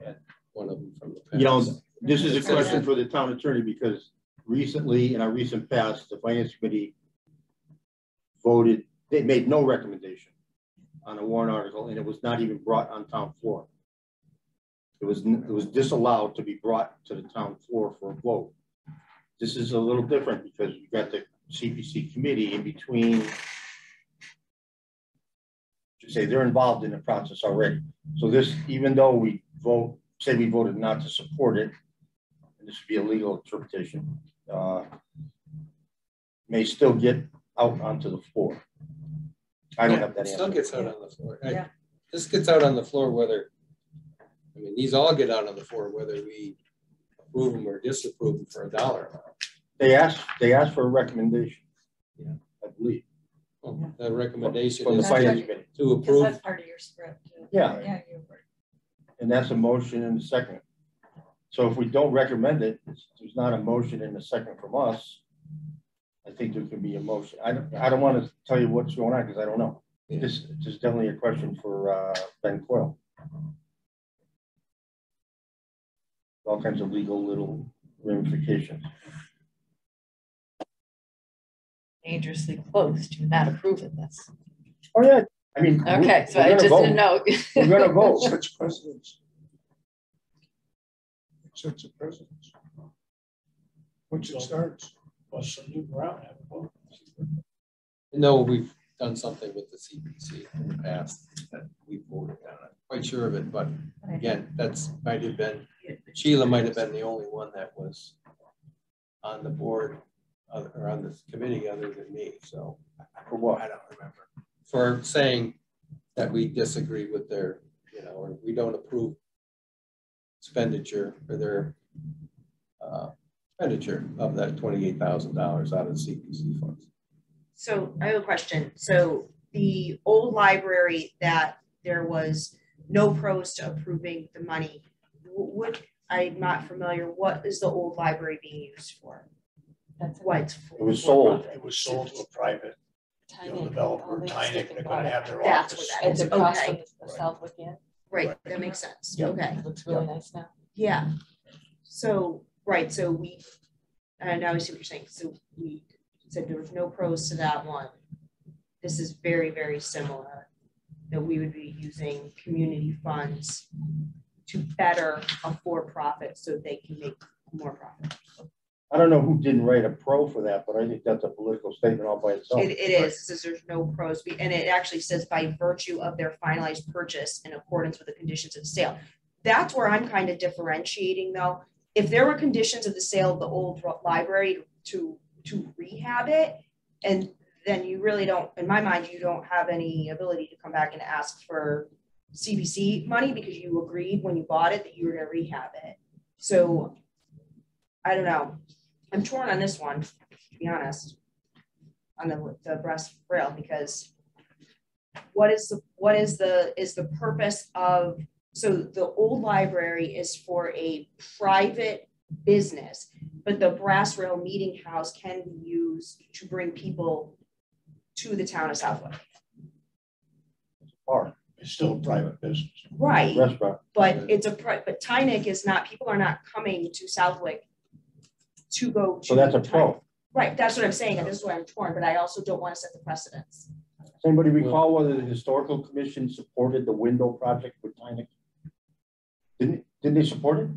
S3: had one of them from the past.
S2: You know, this is a question for the town attorney, because recently, in our recent past, the finance committee voted, they made no recommendation on a warrant article, and it was not even brought on town floor. It was disallowed to be brought to the town floor for a vote. This is a little different because you've got the CPC committee in between. Say they're involved in the process already. So this, even though we vote, say we voted not to support it, and this would be a legal interpretation, may still get out onto the floor. I don't have that answer.
S3: Still gets out on the floor.
S9: Yeah.
S3: This gets out on the floor whether, I mean, these all get out on the floor whether we approve them or disapprove them for a dollar amount.
S2: They asked for a recommendation. Yeah, I believe.
S3: Well, that recommendation
S2: From the
S3: is
S2: finance committee
S3: to
S9: Because
S3: approve.
S9: that's part of your script. Too.
S2: Yeah.
S9: Yeah, you're right.
S2: And that's a motion and a second. So if we don't recommend it, there's not a motion and a second from us. I think there can be a motion. I don't want to tell you what's going on because I don't know.
S3: Yeah.
S2: This is definitely a question for Ben Coyle. All kinds of legal little ramifications.
S7: Dangerously close to not approving this.
S2: Oh yeah, I mean.
S7: Okay, so I just didn't know.
S2: We're gonna vote.
S6: Such precedents. Such a precedence. Once it starts, plus some new ground.
S3: No, we've done something with the CPC in the past that we voted on. I'm quite sure of it, but again, that's might have been, Sheila might have been the only one that was on the board or on this committee other than me. So
S2: For what?
S3: I don't remember. For saying that we disagree with their, you know, or we don't approve expenditure for their expenditure of that $28,000 out of CPC funds.
S4: So I have a question. So the old library that there was no pros to approving the money, what, I'm not familiar, what is the old library being used for?
S7: That's
S4: what it's
S2: It was sold.
S6: It was sold to a private
S7: tiny.
S6: developer, Tynick, they're gonna have their
S4: That's
S6: office.
S4: what
S7: It's
S4: Okay.
S7: across from the Southwick Inn.
S4: Right, that makes sense.
S6: Yep.
S4: Okay.
S7: It looks really nice now.
S4: Yeah. So, right, so we, now I see what you're saying. So we said there was no pros to that one. This is very, very similar, that we would be using community funds to better a for-profit so they can make more profit.
S2: I don't know who didn't write a pro for that, but I think that's a political statement all by itself.
S4: It is, it says there's no pros, and it actually says by virtue of their finalized purchase in accordance with the conditions of the sale. That's where I'm kind of differentiating though. If there were conditions of the sale of the old library to rehab it, and then you really don't, in my mind, you don't have any ability to come back and ask for CPC money because you agreed when you bought it that you were going to rehab it. So I don't know. I'm torn on this one, to be honest, on the breast rail, because what is the purpose of, so the old library is for a private business but the Brass Rail Meeting House can be used to bring people to the town of Southwick.
S2: Or
S6: It's still a private business.
S4: Right,
S2: restaurant.
S4: but but Tynick is not, people are not coming to Southwick to go to.
S2: So that's a
S4: Tynick.
S2: pro.
S4: Right, that's what I'm saying, and this is where I'm torn, but I also don't want to set the precedence.
S2: Does anybody recall whether the historical commission supported the window project with Tynick? Didn't they support it?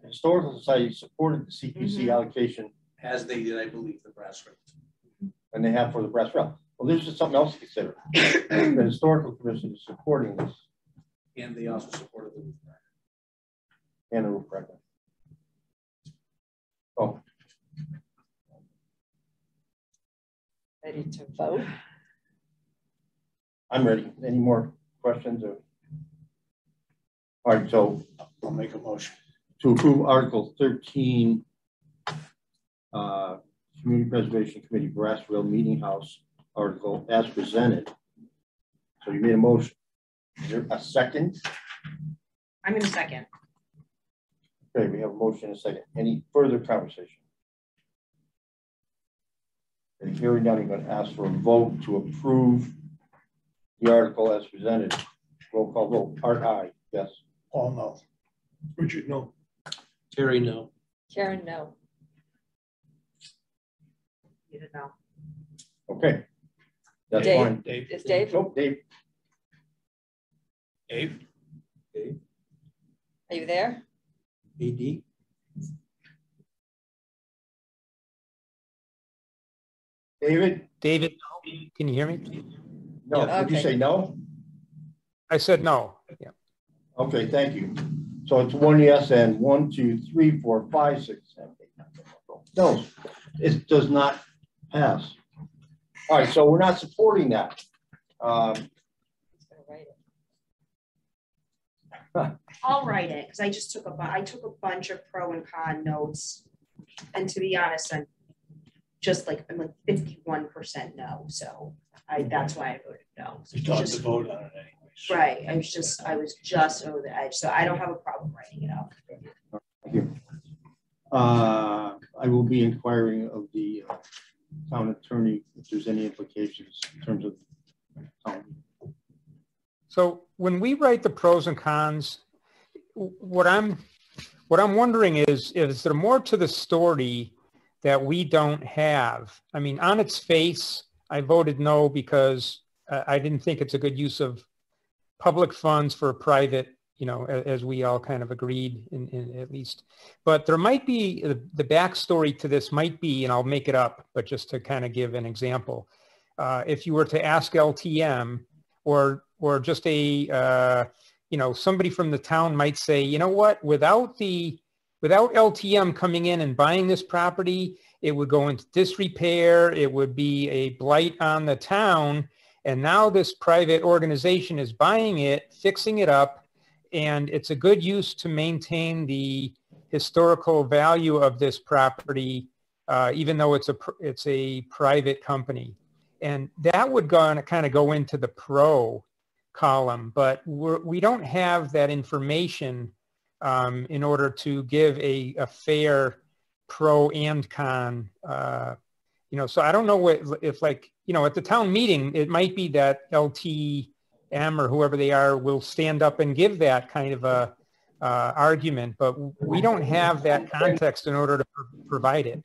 S2: The Historical Society supported the CPC allocation,
S5: As they did, I believe, the brass ring.
S2: and they have for the brass rail. Well, this is something else to consider. The historical commission is supporting this
S5: And they also supported the roof rack.
S2: and the roof rack. Oh,
S7: Ready to vote?
S2: I'm ready. Any more questions? Or... All right, so
S6: I'll make a motion.
S2: to approve Article 13, Community Preservation Committee Brass Rail Meeting House article as presented. So you made a motion. Is there a second?
S4: I'm in a second.
S2: Okay, we have a motion and a second. Any further conversation? And hearing none, I'm going to ask for a vote to approve the article as presented. Roll call vote. Art, aye. Yes.
S6: Paul, no. Richard, no.
S3: Terry, no.
S7: Karen, no.
S4: You didn't know.
S2: Okay. That's
S7: Dave.
S2: fine.
S6: Dave.
S7: Is Dave,
S2: Nope, Dave.
S6: Dave.
S7: are you there?
S3: AD.
S2: David?
S8: David, can you hear me?
S2: No,
S7: Yeah,
S2: did you
S7: okay.
S2: say no?
S8: I said no. Yeah.
S2: Okay, thank you. So it's 1 yes and 1, 2, 3, 4, 5, 6, 7, 8, 9, 10, 11, 12. No, it does not pass. All right, so we're not supporting that.
S7: He's gonna write it.
S4: I'll write it, because I just took I took a bunch of pro and con notes. And to be honest, I'm like 51% no, so that's why I voted no. So
S6: You don't have to vote on it anyways.
S4: right, I was just over the edge, so I don't have a problem writing it up.
S2: Thank you. I will be inquiring of the town attorney if there's any implications in terms of town.
S8: So when we write the pros and cons, what I'm wondering is there more to the story that we don't have? I mean, on its face, I voted no because I didn't think it's a good use of public funds for a private, as we all kind of agreed in at least. But there might be, the backstory to this might be, and I'll make it up, but just to kind of give an example. If you were to ask LTM or just somebody from the town might say, you know what, without LTM coming in and buying this property, it would go into disrepair, it would be a blight on the town, and now this private organization is buying it, fixing it up, and it's a good use to maintain the historical value of this property, even though it's a private company. And that would kind of go into the pro column, but we don't have that information in order to give a fair pro and con. So I don't know if at the town meeting, it might be that LTM or whoever they are will stand up and give that kind of a argument, but we don't have that context in order to provide it.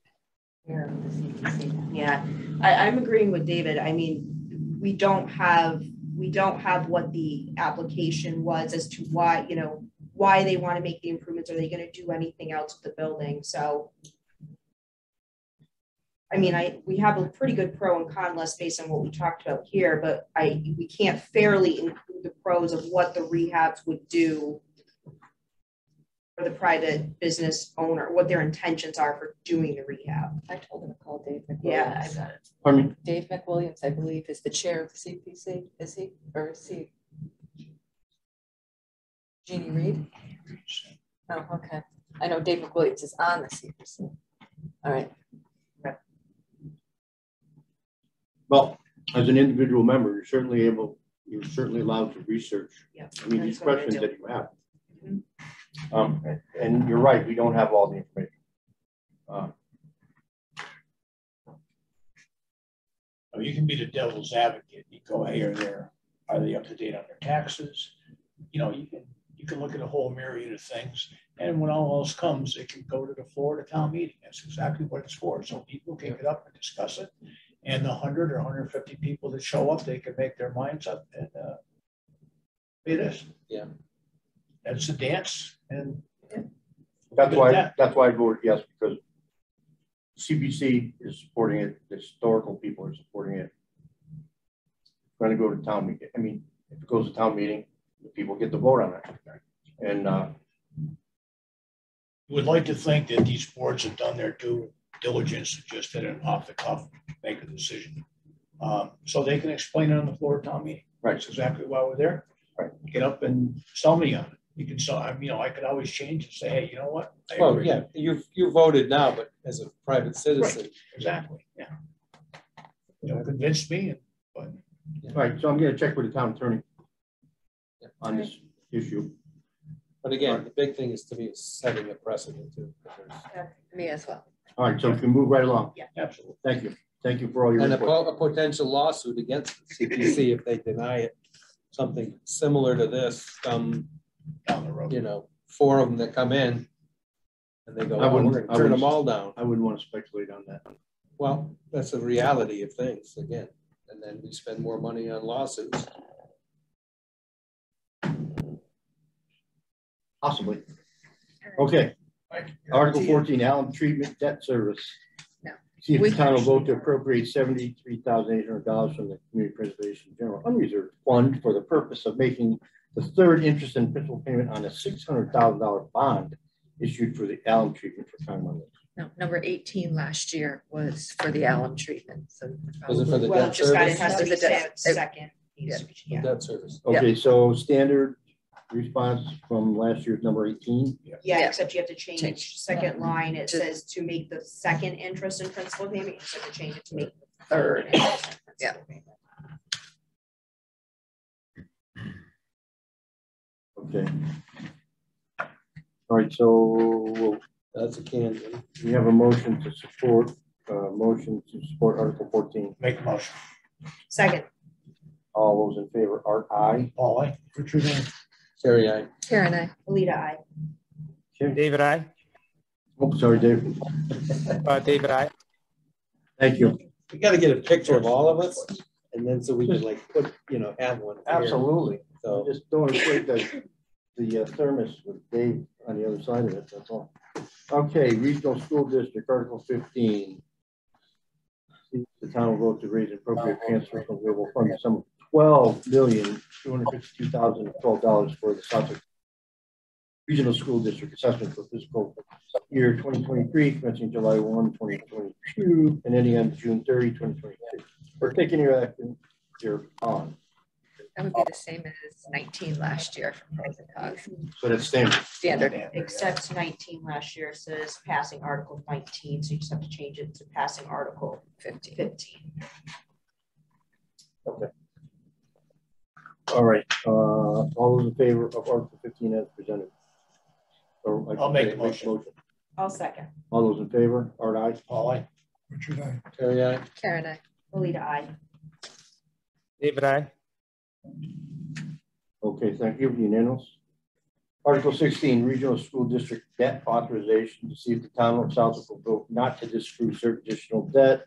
S4: Yeah, I'm agreeing with David. I mean, we don't have what the application was as to why they want to make the improvements. Are they going to do anything else with the building? So, I mean, we have a pretty good pro and con list based on what we talked about here, but we can't fairly include the pros of what the rehabs would do for the private business owner, what their intentions are for doing the rehab.
S7: I told him to call Dave McWilliams.
S4: Yeah, I got it.
S2: Pardon me?
S7: Dave McWilliams, I believe, is the chair of the CPC. Is he? Or is he? Jeannie Reed? Oh, okay. I know Dave McWilliams is on the CPC. All right.
S2: Well, as an individual member, you're certainly allowed to research.
S4: Yeah,
S2: these questions that you have.
S4: Mm-hmm.
S2: And you're right, we don't have all the information.
S6: You can be the devil's advocate. You go here or there. Are they up to date on their taxes? You know, you can look at a whole myriad of things. And when all else comes, it can go to the floor of the town meeting. That's exactly what it's for. So people can get up and discuss it. And the 100 or 150 people that show up, they can make their minds up. And it is.
S3: Yeah.
S6: That's a dance. And
S2: That's why I voted yes, because CBC is supporting it. The historical people are supporting it. It's going to go to town meeting. I mean, if it goes to town meeting, the people get to vote on it. And
S6: you would like to think that these boards have done their due diligence and just did an off the cuff, make a decision. So they can explain it on the floor of town meeting.
S2: Right.
S6: That's exactly why we're there.
S2: Right.
S6: Get up and sell me on it. You can sell, you know, I could always change and say, hey, you know what? I
S3: Well,
S6: agree.
S3: yeah, you voted now, but as a private citizen.
S6: Right. Exactly. Yeah. You know, convince me. But
S2: all right, so I'm going to check with the town attorney on this issue.
S3: But again, the big thing is to me is setting a precedent too.
S7: Me as well.
S2: All right, so we can move right along.
S4: Yeah.
S6: absolutely.
S2: Thank you. Thank you for all your
S3: And
S2: input.
S3: a potential lawsuit against the CPC if they deny it, something similar to this, down
S6: Down the road.
S3: you know, 4 of them that come in and they go,
S2: I
S3: oh,
S2: wouldn't-
S3: we're going
S2: I
S3: to turn
S2: wouldn't-
S3: them all down.
S2: I wouldn't want to speculate on that.
S3: Well, that's the reality of things again. And then we spend more money on lawsuits.
S2: Possibly. Okay. Article 14, Alum Treatment Debt Service.
S7: No.
S2: See if the town will vote to appropriate $73,800 from the Community Preservation General Unreserved Fund for the purpose of making the third interest and principal payment on a $600,000 bond issued for the alum treatment for Conemaugh Lake.
S7: No, number 18 last year was for the alum treatment. So
S3: Was it for the
S4: Well,
S3: debt
S4: just got, it
S3: service?
S4: has to be
S7: It was a debt-
S4: second.
S7: Yeah.
S3: The debt service.
S2: Okay, so standard response from last year's number 18.
S4: Yeah,
S7: Yeah.
S4: except you have to change second line. It says to make the second interest and principal payment, you just have to change it to make the third interest and
S7: Yeah.
S4: principal payment.
S2: Okay. All right, so
S3: That's a can.
S2: we have a motion to support Article 14.
S6: Make a motion.
S4: Second,
S2: All those in favor, Art, aye.
S6: Paul, I. Richard, I.
S3: Terry, I.
S7: Karen, I.
S4: Alita, I.
S2: Okay.
S8: David, I.
S2: Oh, sorry, Dave.
S8: David, I.
S2: Thank you.
S3: We got to get a picture of all of us, and then so we can like put, you know, have one. here.
S2: Absolutely.
S3: So
S2: Just don't equate the thermos with Dave on the other side of it, that's all. Okay, Regional School District, Article 15. The town will vote to raise and appropriate transfer from available funds the sum of $12,252,012 for the Southwick Regional School District assessment for fiscal year 2023, commencing July 1, 2022, and ending on June 30, 2023. Or taking your action hereon.
S7: That would be the same as 19 last year for pros and cons.
S2: So that's standard.
S7: Standard.
S4: Except 19 last year says passing Article 19, so you just have to change it to passing Article 15.
S2: Okay. All right. All those in favor of Article 15 as presented? Or
S6: I'll make the motion.
S4: I'll second.
S2: All those in favor? Art, aye.
S6: Paul, I. Richard, I.
S3: Terry, I.
S7: Karen, I.
S4: Alita, I.
S8: David, I.
S2: Okay, thank you. Unanimous. Article 16, Regional School District Debt Authorization to see if the town of Southwick will vote not to disapprove certain additional debt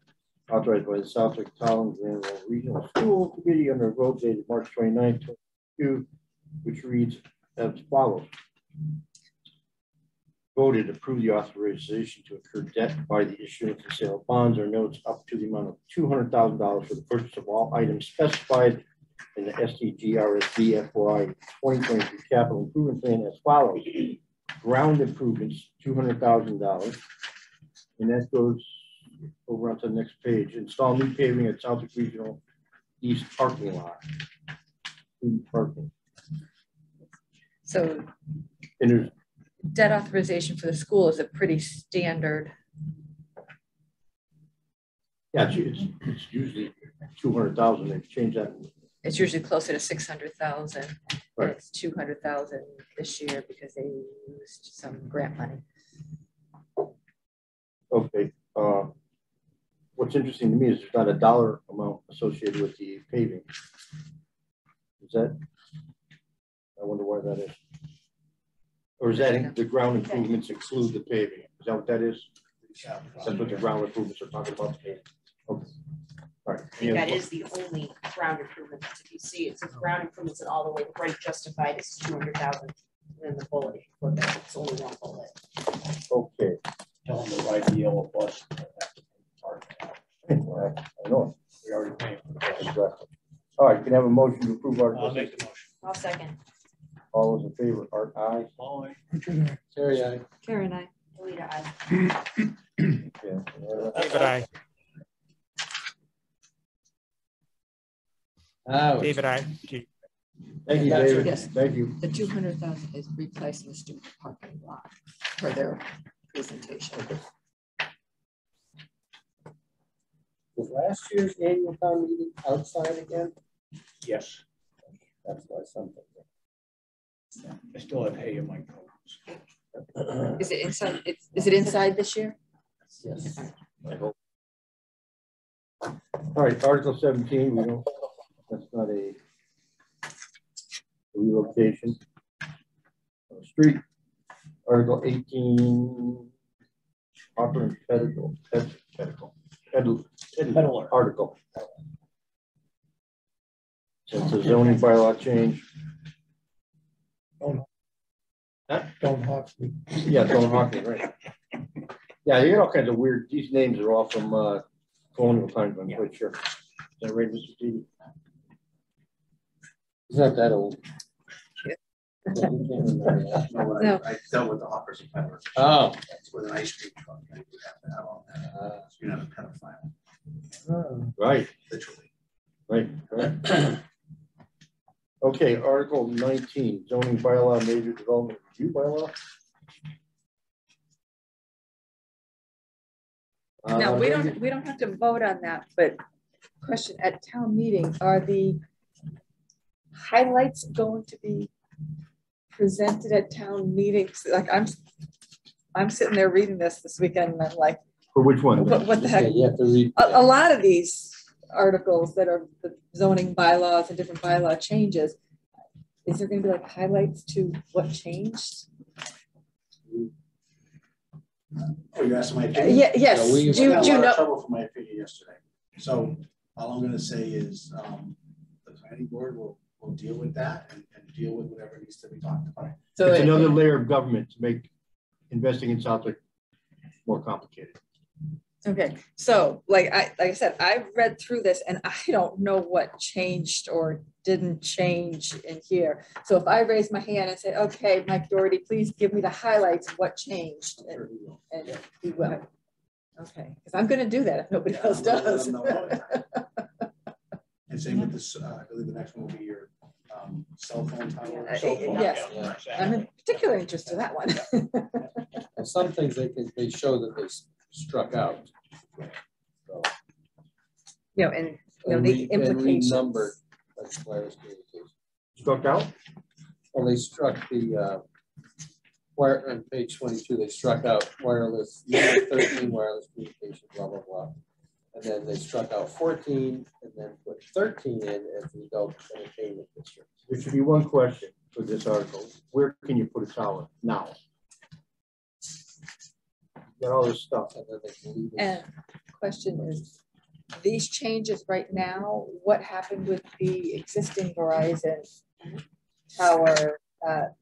S2: authorized by the Southwick Collins Regional School Committee under a vote dated March 29, 2022, which reads as follows. Voted to approve the authorization to incur debt by the issuance and sale of bonds or notes up to the amount of $200,000 for the purchase of all items specified in the SDGRSD FY 2023 capital improvement plan as follows. Ground improvements, $200,000. And that goes over onto the next page. Install new paving at Southwick Regional East parking lot. Parking.
S7: So
S2: And there's
S7: debt authorization for the school is a pretty standard.
S2: yeah, it's usually 200,000. They've changed that.
S7: It's usually closer to 600,000.
S2: Right.
S7: It's 200,000 this year because they used some grant money.
S2: Okay. What's interesting to me is there's not a dollar amount associated with the paving. Is that? I wonder why that is. Or is that the ground improvements include the paving? Is that what that is? That's what the ground improvements are talking about. Okay. All right.
S4: I think that is the only ground improvement that's if you see it says ground improvements and all the way right justified is 200,000. And then the bullet, it's only one bullet.
S2: Okay.
S6: Tell them to ride the yellow bus.
S2: I know.
S6: We already paid for the bus.
S2: Exactly. All right, can I have a motion to approve Article
S6: I'll make the motion.
S7: I'll second.
S2: All those in favor, Art, aye.
S3: Terry, I.
S7: Karen, I.
S4: Alita, I.
S2: Okay.
S8: David, I. David, I.
S2: Thank you, David.
S7: Yes.
S2: Thank you.
S7: The 200,000 is replacing the student parking lot for their presentation.
S3: Was last year's annual town meeting outside again?
S6: Yes,
S3: That's why something.
S6: I still have hay in my coat.
S7: Is it inside? Is it inside this year?
S3: Yes.
S2: I hope. All right, Article 17, we don't, that's not a relocation. Street. Article 18, Hopper and Peddler article. So it's a zoning bylaw change.
S6: Don't have to.
S2: Yeah, Don't Hawking, right. Yeah, you get all kinds of weird, these names are all from colonial times, I'm quite sure. Is that right, Mr. Stevie?
S3: It's not that old.
S7: No.
S5: I dealt with the Hoppers and Peddlers.
S3: Oh.
S5: That's with an ice cream truck. And you have to have all that. So you're not a pedophile.
S2: Right,
S5: Literally.
S2: right. Okay, Article 19, zoning bylaw, major development review bylaw.
S7: No, we don't have to vote on that, but question at town meeting, are the highlights going to be presented at town meetings? Like I'm sitting there reading this weekend and I'm like,
S2: For which one?
S7: what the heck?
S3: Yeah, you have to read.
S7: A lot of these articles that are the zoning bylaws and different bylaw changes, is there going to be like highlights to what changed?
S5: Oh, you asked my opinion?
S7: Yes.
S3: So we-
S7: Do you
S5: I got a lot of
S7: know?
S5: trouble for my opinion yesterday. So all I'm gonna say is the planning board will deal with that and deal with whatever needs to be talked about.
S7: So
S2: It's another layer of government to make investing in Southwick more complicated.
S7: okay, so like I said, I read through this and I don't know what changed or didn't change in here. So if I raise my hand and say, okay, Mike Doherty, please give me the highlights of what changed. And he will. Okay, because I'm going to do that if nobody else does.
S5: And same with this, I believe the next one will be your cell phone tower.
S7: Yes, I'm in particular interested in that one.
S3: And some things they show that they struck out. So,
S7: And the implications.
S3: Renumbered like wireless communication.
S2: Struck out?
S3: Well, they struck the wire on page 22. They struck out wireless 13 wireless communication, blah blah blah, and then they struck out 14 and then put 13 in as the adult entertainment district.
S2: There should be one question for this article. Where can you put a tower now? Got all this stuff.
S3: And then they can leave it.
S7: And question is, these changes right now, what happened with the existing Verizon tower that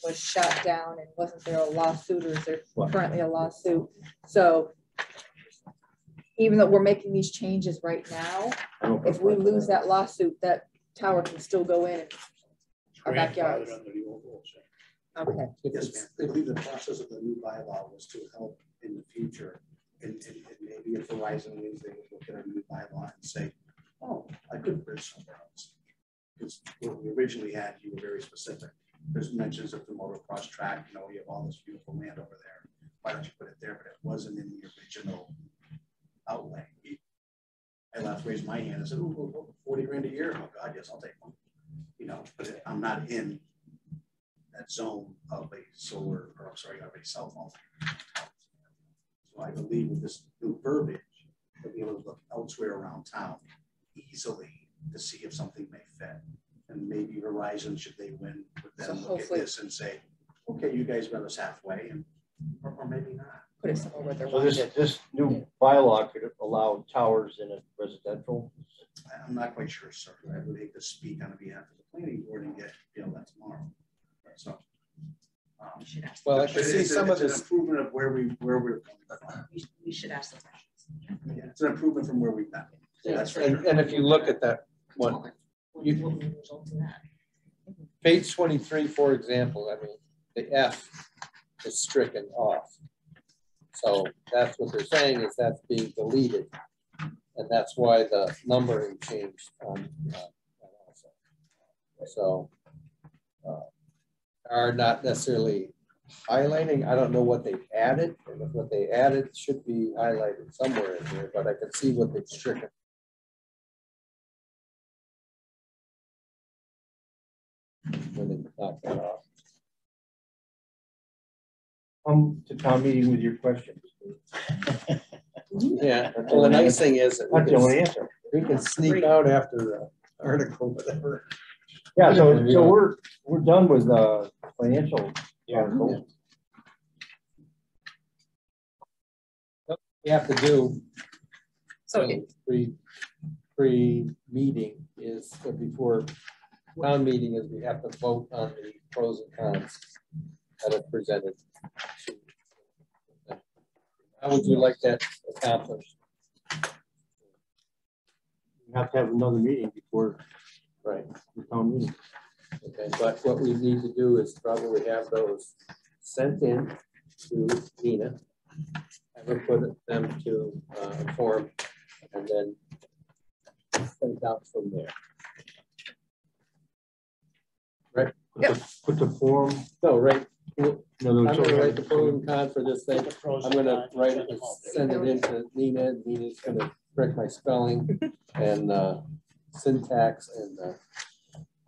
S7: was shot down, and wasn't there a lawsuit, or is there currently a lawsuit? So even though we're making these changes right now, if we lose that lawsuit, that tower can still go in our backyards. Okay.
S5: Yes, ma'am. I believe the process of the new bylaw was to help in the future. And maybe if Verizon wins, they would look at our new bylaw and say, oh, I could bridge somewhere else. Because what we originally had, you were very specific. There's mentions of the motocross track, you have all this beautiful land over there. Why don't you put it there? But it wasn't in the original outlay. I left, raised my hand and said, oh, 40 grand a year. Oh God, yes, I'll take one. But I'm not in that zone of a solar, or I'm sorry, of a cell phone. So I believe with this new verbiage, we'll be able to look elsewhere around town easily to see if something may fit. And maybe Verizon, should they win, would then look at this and say, okay, you guys met us halfway, and or maybe not.
S7: Put it somewhere where they're
S2: So this new bylaw could allow towers in a residential?
S5: I'm not quite sure, sir. I would hate to speak on behalf of the planning board and get that tomorrow. So,
S3: well, I can see some of
S5: this
S3: this
S5: improvement of where we're coming from.
S4: We should ask the questions.
S5: Yeah, it's an improvement from where we've been.
S3: Yeah,
S5: That's for
S3: and,
S5: sure.
S3: and if you look at that one, page 23, for example, I mean, the F is stricken off. So that's what they're saying, is that's being deleted. And that's why the numbering changed on so are not necessarily highlighting. I don't know what they've added, and if what they added should be highlighted somewhere in here, but I can see what they've stricken. When they knock that off.
S2: Come to town meeting with your questions.
S3: Yeah, well, the nice thing is that
S2: That's the only answer.
S3: we can sneak out after the article, whatever.
S2: Yeah, so we're done with financial articles.
S3: What we have to do
S7: So
S3: pre-meeting is before town meeting is we have to vote on the pros and cons that are presented. How would you like that accomplished?
S2: We have to have another meeting before
S3: Right.
S2: the town meeting.
S3: Okay, but what we need to do is probably have those sent in to Nina. Have her put them to a form and then send out from there. Right?
S2: Put the form.
S3: No, right.
S2: No,
S3: I'm going to write the pros and cons for this thing. I'm going to write it, send it in to Nina. Nina's going to correct my spelling and syntax,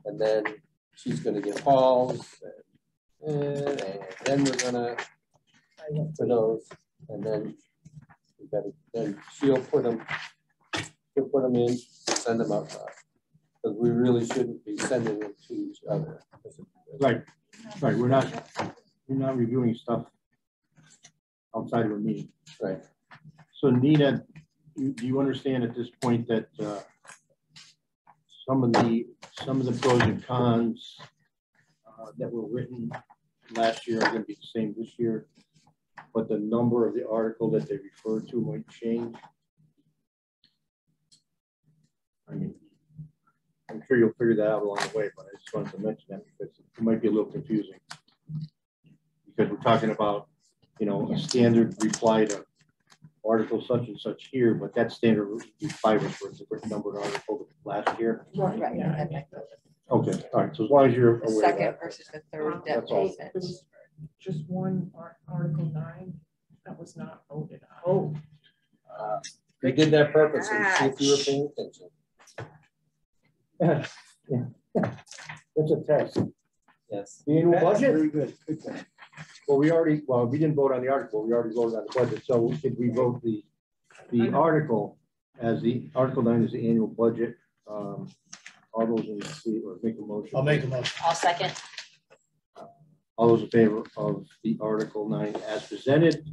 S3: and then she's going to get Paul's, and then we're going to for those, and then she'll put them in, send them out to us, because we really shouldn't be sending them to each other.
S2: Right. We're not reviewing stuff outside of a meeting.
S3: Right.
S2: So Nina, do you understand at this point that some of the pros and cons that were written last year are going to be the same this year, but the number of the article that they refer to might change? I mean, I'm sure you'll figure that out along the way, but I just wanted to mention that because it might be a little confusing. Because we're talking about, a standard reply to article such and such here, but that standard reply was for a different numbered article last year.
S7: right.
S2: Okay, all right. So as long as you're aware
S7: Second
S2: of that.
S7: versus the third debt
S2: That's all.
S7: payment.
S1: There was just one Article 9 that was not voted on.
S3: Oh. We did that purposely, see if you were paying attention.
S2: Yeah. That's a test.
S3: Yes.
S2: The annual budget?
S3: Very good. Good thing.
S2: Well, we didn't vote on the article. We already voted on the budget. So did we vote the article as the Article 9 is the annual budget? All those in favor, make a motion.
S6: I'll make a motion.
S4: I'll second.
S2: All those in favor of the Article 9 as presented?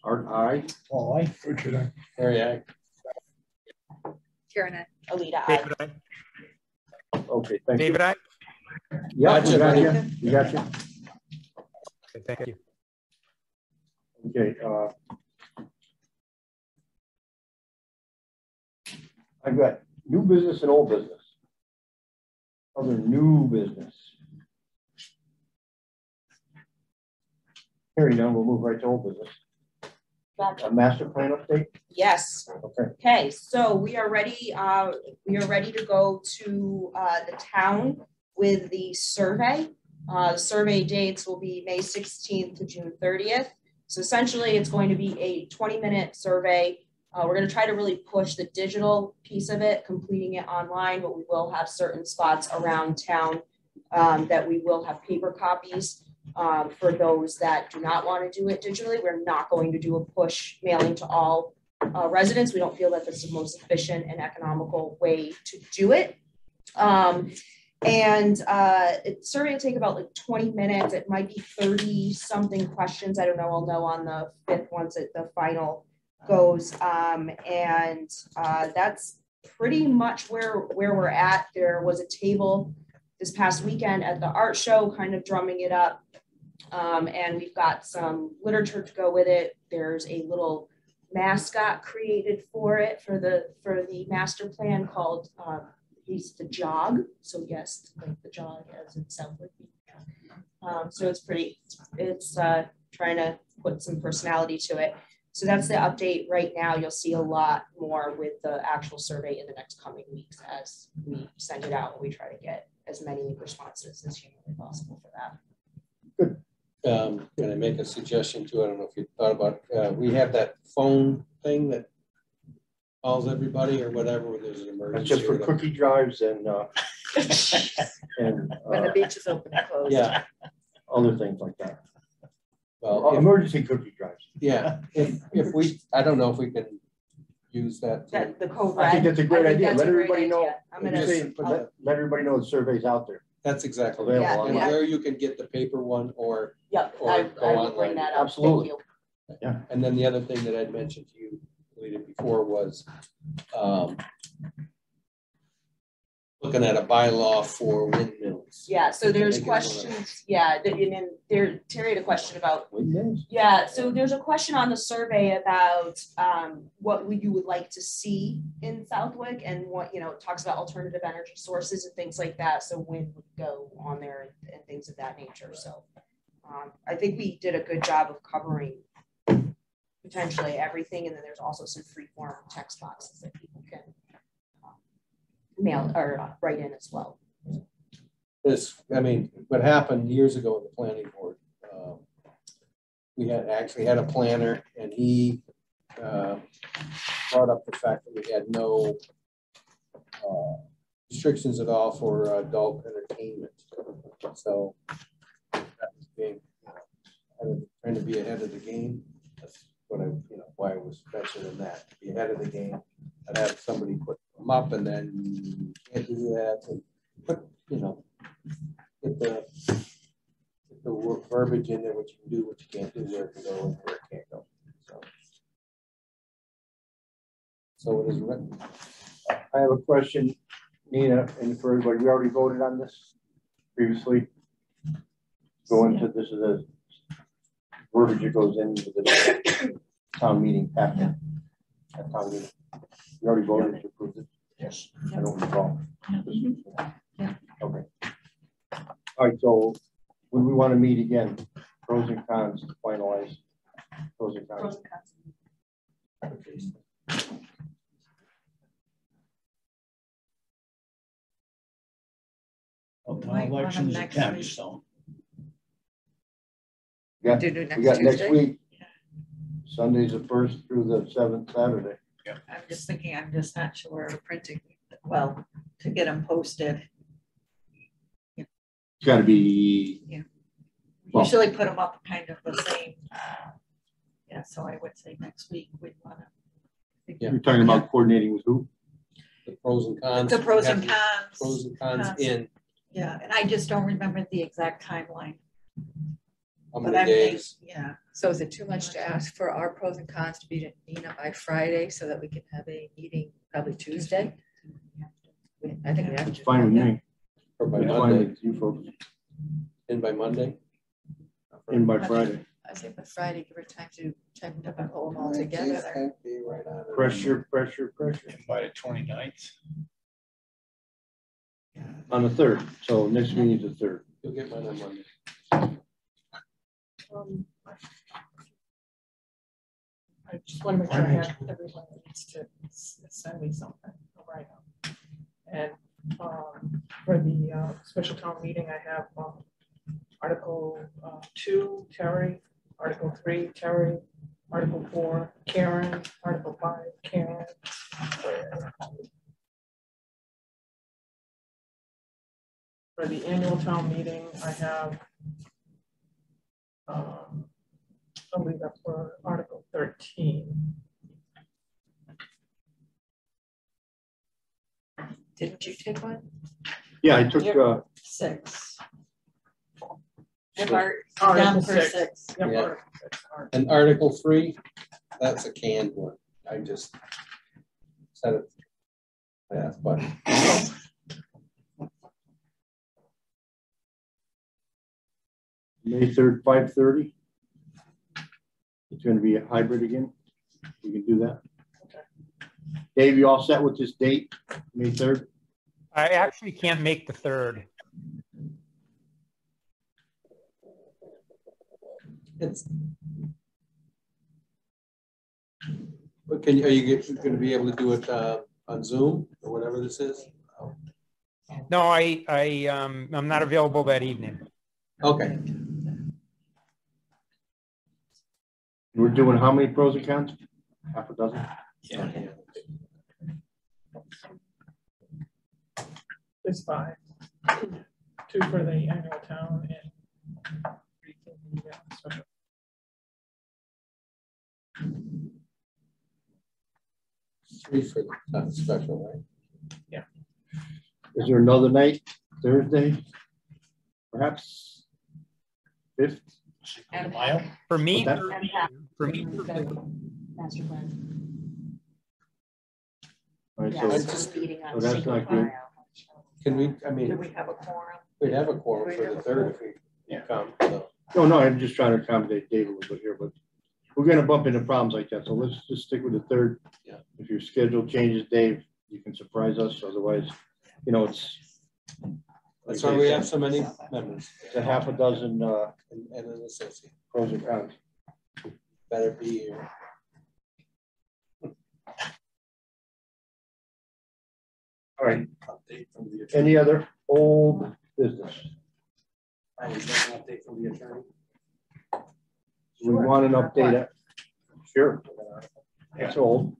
S2: Art, aye.
S6: Paul, aye. Richard, aye.
S3: Harry, aye.
S7: Karen, aye.
S4: Alita, aye.
S8: David, aye.
S2: Okay, thank you.
S8: David, aye.
S2: Yeah, we got you.
S3: Gotcha.
S2: We got you.
S8: Okay, thank you.
S2: Okay. I've got new business and old business. Other new business. Hearing none, we'll move right to old business.
S4: Gotcha.
S2: A master plan update?
S4: Yes.
S2: Okay.
S4: Okay, so we are ready to go to the town with the survey. Survey dates will be May 16th to June 30th. So essentially it's going to be a 20-minute survey. We're going to try to really push the digital piece of it, completing it online, but we will have certain spots around town that we will have paper copies. For those that do not want to do it digitally, we're not going to do a push mailing to all residents. We don't feel that that's the most efficient and economical way to do it. It's survey will take about like 20 minutes. It might be 30 something questions. I don't know. I'll know on the 5th once the final goes. That's pretty much where we're at. There was a table this past weekend at the art show, kind of drumming it up. And we've got some literature to go with it. There's a little mascot created for it for the master plan called he's the jog. So yes, like the jog as it sounds like. So it's trying to put some personality to it. So that's the update right now. You'll see a lot more with the actual survey in the next coming weeks as we send it out and we try to get as many responses as humanly possible for that.
S3: Good. Can I make a suggestion too? I don't know if you thought about we have that phone thing that calls everybody or whatever when there's an emergency.
S2: That's just for cookie drives and
S7: When the beach is open and closed.
S3: Yeah.
S2: other things like that.
S3: Well,
S2: Emergency cookie drives.
S3: yeah. If we, I don't know if we can use that.
S4: The code
S2: I think
S4: red.
S2: that's a great
S4: I think
S2: idea.
S4: that's
S2: Let
S4: a great
S2: everybody know.
S4: idea. I'm gonna.
S2: Let everybody know the survey's out there.
S3: That's exactly
S2: Available
S3: right.
S2: online.
S3: And where you can get the paper one or
S4: Yep,
S3: or
S4: I
S3: go
S4: will bring
S3: online.
S4: that up.
S2: Absolutely.
S4: Thank you.
S3: And then the other thing that I'd mentioned to you before was looking at a bylaw for windmills.
S4: Yeah, so there's
S3: think it's one of
S4: questions, yeah, and then there, Terry had a question about,
S2: Windmills?
S4: yeah, so there's a question on the survey about what you would like to see in Southwick and what, you know, it talks about alternative energy sources and things like that. So wind would go on there and things of that nature. So I think we did a good job of covering potentially everything. And then there's also some free form text boxes that people can mail or write in as well.
S3: This, I mean, what happened years ago in the planning board, we had actually had a planner and he brought up the fact that we had no restrictions at all for adult entertainment. So that was being, trying to be ahead of the game. That's what I, you know, why I was mentioning that, to be ahead of the game. I'd have somebody put them up and then you can't do that. And put, you know, get the verbiage in there, what you can do, what you can't do, where it can go and where it can't go. So it is written.
S2: I have a question, Nina, and for everybody. We already voted on this previously. Go into this is a verbiage that goes into the town meeting packet. At town meeting. We already voted to approve it.
S6: Yes.
S2: I don't recall.
S9: Yeah.
S2: Okay. All right, so when we want to meet again, pros and cons to finalize. Pros and cons.
S6: Well,
S9: We might want them
S6: elections
S9: next
S6: attempt,
S9: week.
S6: so.
S2: We got
S7: Next
S2: next
S7: Tuesday?
S2: week. Sunday's the 1st through the 7th Saturday.
S9: I'm just thinking, I'm just not sure printing, well, to get them posted.
S2: It's got to be. Well,
S9: Usually put them up kind of the same. Yeah, so I would say next week we'd want to.
S3: Yeah.
S2: You're talking about coordinating with who?
S3: The pros and cons.
S9: The pros and
S3: have
S9: cons.
S3: Pros and cons in
S9: Yeah, and I just don't remember the exact timeline.
S3: how
S9: But
S3: many
S9: I think,
S3: days.
S9: yeah,
S7: So is it too much to ask for our pros and cons to be to Nina by Friday so that we can have a meeting probably Tuesday? I think we have
S2: It's
S7: to.
S2: fine with me.
S3: Or by
S2: It's fine
S3: Monday,
S2: with you folks.
S3: in by Monday.
S2: In by Friday.
S7: I think by Friday, give her time to type them up and pull them all together.
S3: Can't be right on it.
S2: Pressure, pressure, pressure.
S6: By the 29th.
S2: On the 3rd. So next meeting is the 3rd.
S3: You'll get mine on Monday.
S1: I just want to make sure I have everyone that needs to send me something right now. And for the special town meeting, I have Article 2, Terry, Article 3, Terry, Article 4, Karen, Article 5, Karen. For the annual town meeting, I have I'll leave that for Article 13.
S7: Didn't you take one?
S2: Yeah, I took,
S1: Yep.
S9: 6.
S4: Art,
S1: Article
S9: Down for
S1: 6.
S9: 6.
S1: Yep,
S3: Yeah.
S1: Article 6.
S3: And Article 3, that's a canned one. I just said it. Yeah, but
S2: May 3rd, 5:30. It's gonna be a hybrid again. We can do that. Dave, you all set with this date, May 3rd?
S8: I actually can't make the 3rd.
S3: it's. But are you going to be able to do it on Zoom or whatever this is?
S8: No, I'm not available that evening.
S3: Okay.
S2: We're doing how many pros and cons? Half a dozen?
S3: Yeah.
S1: There's 5. 2 for the annual town and 3 for the special.
S3: Three for the special, right?
S1: Yeah.
S2: Is there another night, Thursday? Perhaps 5th?
S4: And
S6: Mile?
S8: For me,
S2: What's
S8: for me,
S4: master plan.
S2: All right,
S4: Yeah,
S2: so
S4: so
S3: just-
S4: meeting on
S2: so that's
S4: single
S2: not good.
S4: file.
S3: Can we,
S7: Do
S3: I mean,
S7: we have a quorum?
S3: we'd have a quorum for the 3rd if we come. So.
S2: no, I'm just trying to accommodate Dave a little bit here, but we're gonna bump into problems like that, so let's just stick with the 3rd.
S3: Yeah.
S2: If your schedule changes, Dave, you can surprise us, otherwise, you know, it's.
S3: That's why we have so many members.
S2: It's a half a dozen
S3: And an associate.
S2: pros and cons.
S3: Better be here.
S2: All right,
S5: Update from the attorney.
S2: any other old business?
S5: I was getting an update from the attorney.
S2: We want an update. Sure. It's old.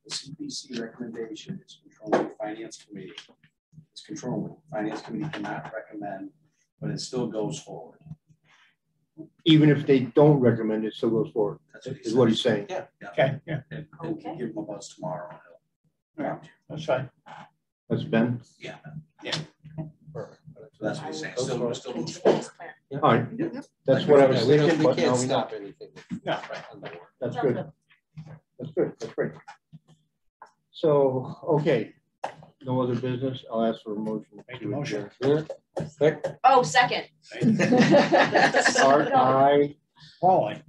S5: The CPC recommendation is controlling the finance committee. It's controlling. Finance committee cannot recommend, but it still goes forward.
S2: Even if they don't recommend it, still goes forward,
S5: That's what he
S2: is what
S5: said.
S2: he's saying.
S5: Yeah.
S6: Okay, yeah,
S5: And
S4: Okay.
S5: give him a buzz tomorrow.
S6: that's fine.
S2: That's Ben.
S5: Yeah.
S3: Perfect.
S5: So that's what he's saying. Still moves
S4: Continuous
S5: forward.
S4: plan.
S2: All right, that's what I was
S3: Yeah,
S2: thinking,
S3: we
S2: but
S3: can't
S2: now we know.
S3: stop anything.
S6: No.
S3: On the board.
S2: That's good. That's good, that's great. So, okay, no other business, I'll ask for a motion.
S6: Make a
S2: to
S6: motion.
S2: adjourn.
S3: Rick?
S4: Oh, second.
S2: Art, aye.
S6: Paul, I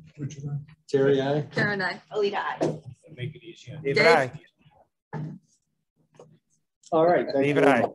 S3: Terry, aye?
S7: Karen, I.
S4: Alita, aye.
S6: make it easier.
S8: David, I.
S2: All right. thank you
S8: David,
S2: very
S8: I.
S2: much.